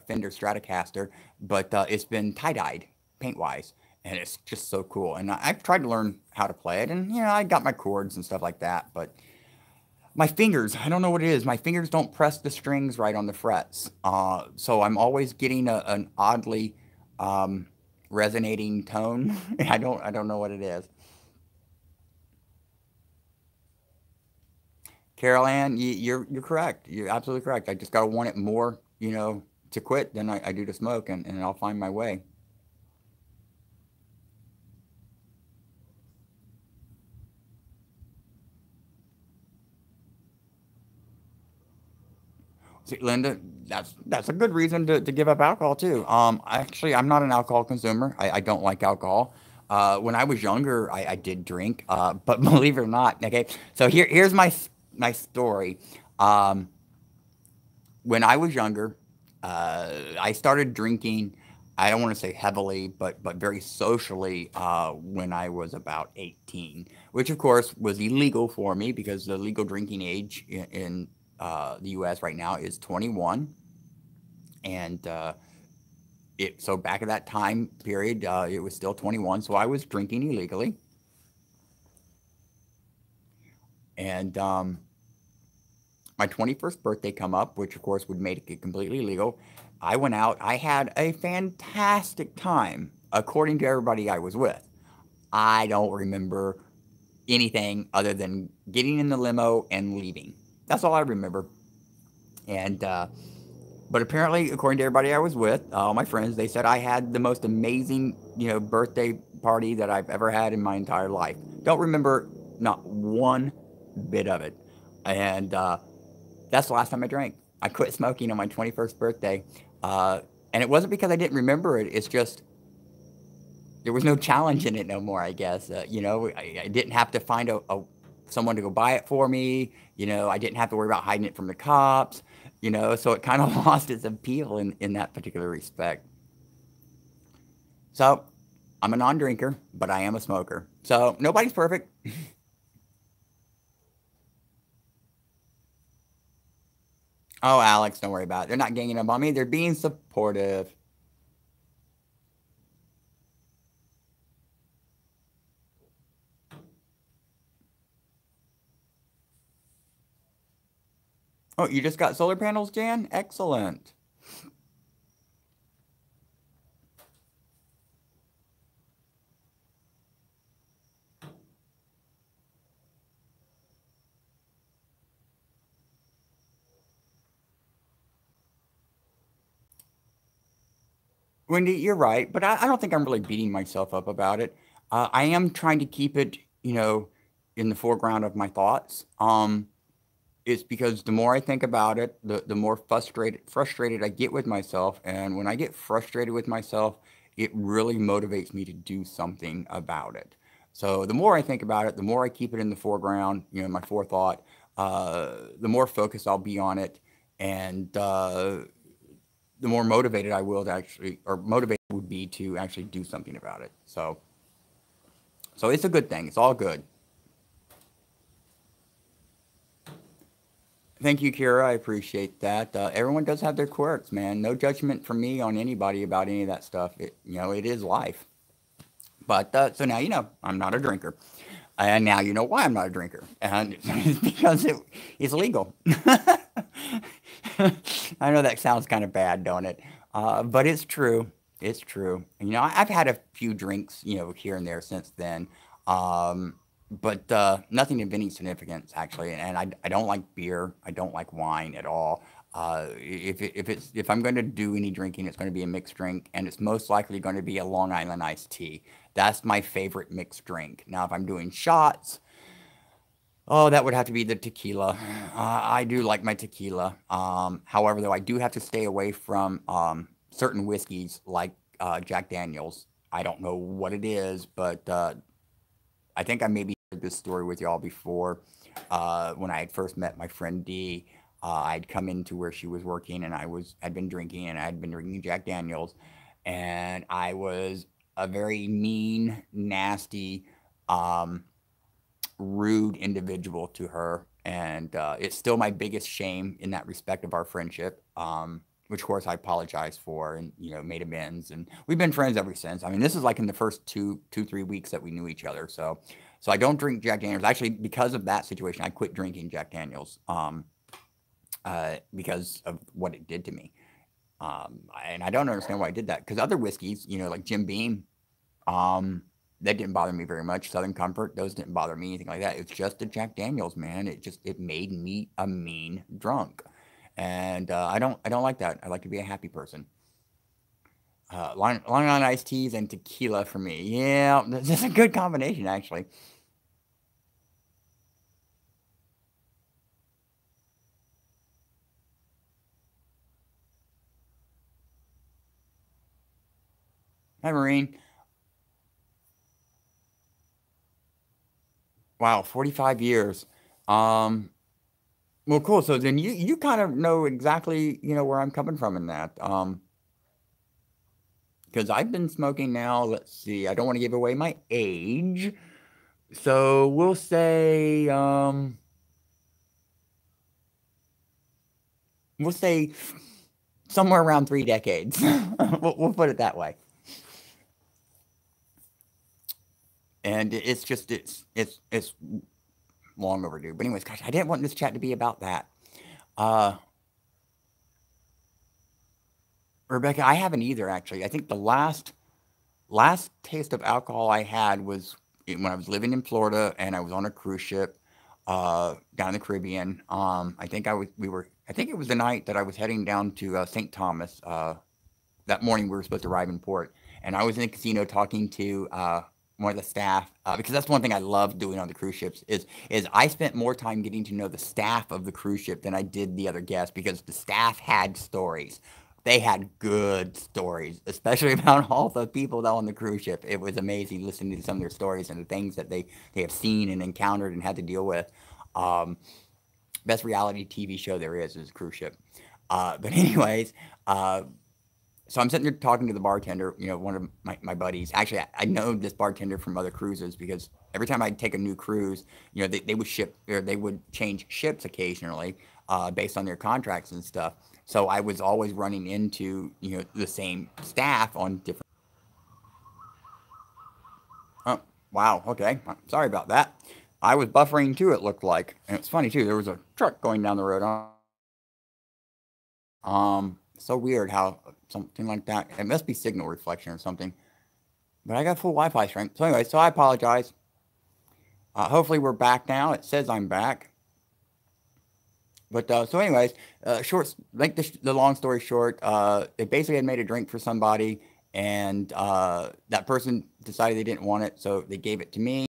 Fender Stratocaster, but it's been tie dyed paint wise, and it's just so cool. And I've tried to learn how to play it, and you know, I got my chords and stuff like that, but my fingers, I don't know what it is. My fingers don't press the strings right on the frets. So I'm always getting an oddly um, resonating tone. I don't know what it is. Carol Ann, you're correct. You're absolutely correct. I just gotta want it more, you know, to quit than I do to smoke, and I'll find my way. See, Linda, that's a good reason to give up alcohol too. Actually, I'm not an alcohol consumer. I don't like alcohol. When I was younger, I did drink, but believe it or not, okay. So here's my story. Um, when I was younger, I started drinking. I don't want to say heavily, but very socially when I was about 18, which of course was illegal for me because the legal drinking age in the U.S. right now is 21, and so back at that time period, it was still 21, so I was drinking illegally, and my 21st birthday come up, which of course would make it completely legal. I went out. I had a fantastic time, according to everybody I was with. I don't remember anything other than getting in the limo and leaving. That's all I remember. And but apparently, according to everybody I was with, all my friends, they said I had the most amazing, you know, birthday party that I've ever had in my entire life. Don't remember not one bit of it. And that's the last time I drank. I quit smoking on my 21st birthday. Uh, and it wasn't because I didn't remember it. It's just there was no challenge in it no more, I guess. You know, I didn't have to find someone to go buy it for me. You know, I didn't have to worry about hiding it from the cops. You know, so it kind of lost its appeal in that particular respect. So I'm a non-drinker, but I am a smoker. So nobody's perfect. Oh, Alex, don't worry about it. They're not ganging up on me. They're being supportive. Oh, you just got solar panels, Jan? Excellent. Wendy, you're right, but I don't think I'm really beating myself up about it. I am trying to keep it, you know, in the foreground of my thoughts. It's because the more I think about it, the more frustrated I get with myself, and when I get frustrated with myself, it really motivates me to do something about it. So the more I think about it, the more I keep it in the foreground, you know, my forethought, uh, the more focused I'll be on it, and the more motivated I will to actually, or motivated would be to actually do something about it. So it's a good thing. It's all good. Thank you, Kira. I appreciate that. Everyone does have their quirks, man. No judgment from me on anybody about any of that stuff. You know, it is life. But so now you know I'm not a drinker, and now you know why I'm not a drinker, and it's because it's legal. I know that sounds kind of bad, don't it? But it's true. It's true. You know, I've had a few drinks, you know, here and there since then. Um, but nothing of any significance actually. And I don't like beer. I don't like wine at all. If I'm going to do any drinking, it's going to be a mixed drink, and it's most likely going to be a Long Island iced tea. That's my favorite mixed drink. Now, if I'm doing shots, Oh, that would have to be the tequila. I do like my tequila. However, though, I do have to stay away from certain whiskeys like Jack Daniels. I don't know what it is, but I think I maybe shared this story with y'all before. When I had first met my friend D, I'd come into where she was working, and had been drinking, and I'd been drinking Jack Daniels, and I was a very mean, nasty, um, rude individual to her, and it's still my biggest shame in that respect of our friendship. Which of course I apologize for, and made amends, and we've been friends ever since. I mean, this is like in the first 3 weeks that we knew each other. So I don't drink Jack Daniels. Actually, because of that situation, I quit drinking Jack Daniels. Because of what it did to me. And I don't understand why I did that. Because other whiskeys, like Jim Beam, um, that didn't bother me very much. Southern Comfort, those didn't bother me, anything like that. It's just the Jack Daniels, man. It made me a mean drunk, and I don't like that. I like to be a happy person. Long Island iced teas and tequila for me. Yeah, this is a good combination, actually. Hi, Marine. Wow, 45 years. Um, well, cool. So then you kind of know exactly where I'm coming from in that. Because I've been smoking now. Let's see. I don't want to give away my age, so we'll say somewhere around 3 decades. We'll put it that way. And it's long overdue. But anyways, gosh, I didn't want this chat to be about that. Uh, Rebecca, I haven't either actually. I think the last taste of alcohol I had was when I was living in Florida and I was on a cruise ship down in the Caribbean. I think it was the night that I was heading down to St. Thomas. That morning we were supposed to arrive in port, and I was in the casino talking to one of the staff because that's one thing I love doing on the cruise ships is I spent more time getting to know the staff of the cruise ship than I did the other guests because the staff had stories. They had good stories, especially about all the people that on the cruise ship. It was amazing listening to some of their stories and the things that they have seen and encountered and had to deal with. Um, Best reality TV show there is cruise ship. But anyways, uh, so I'm sitting there talking to the bartender, one of my buddies. Actually, I know this bartender from other cruises because every time I'd take a new cruise, they would ship or they would change ships occasionally based on their contracts and stuff. So I was always running into, the same staff on different. Oh, wow. Okay. Sorry about that. I was buffering too, it looked like. And it's funny too. There was a truck going down the road. So weird how something like that. It must be signal reflection or something. But I got full Wi-Fi strength. So anyway, so I apologize. Hopefully we're back now. It says I'm back. But so anyways, short. Make the long story short. They basically had made a drink for somebody, and that person decided they didn't want it, so they gave it to me.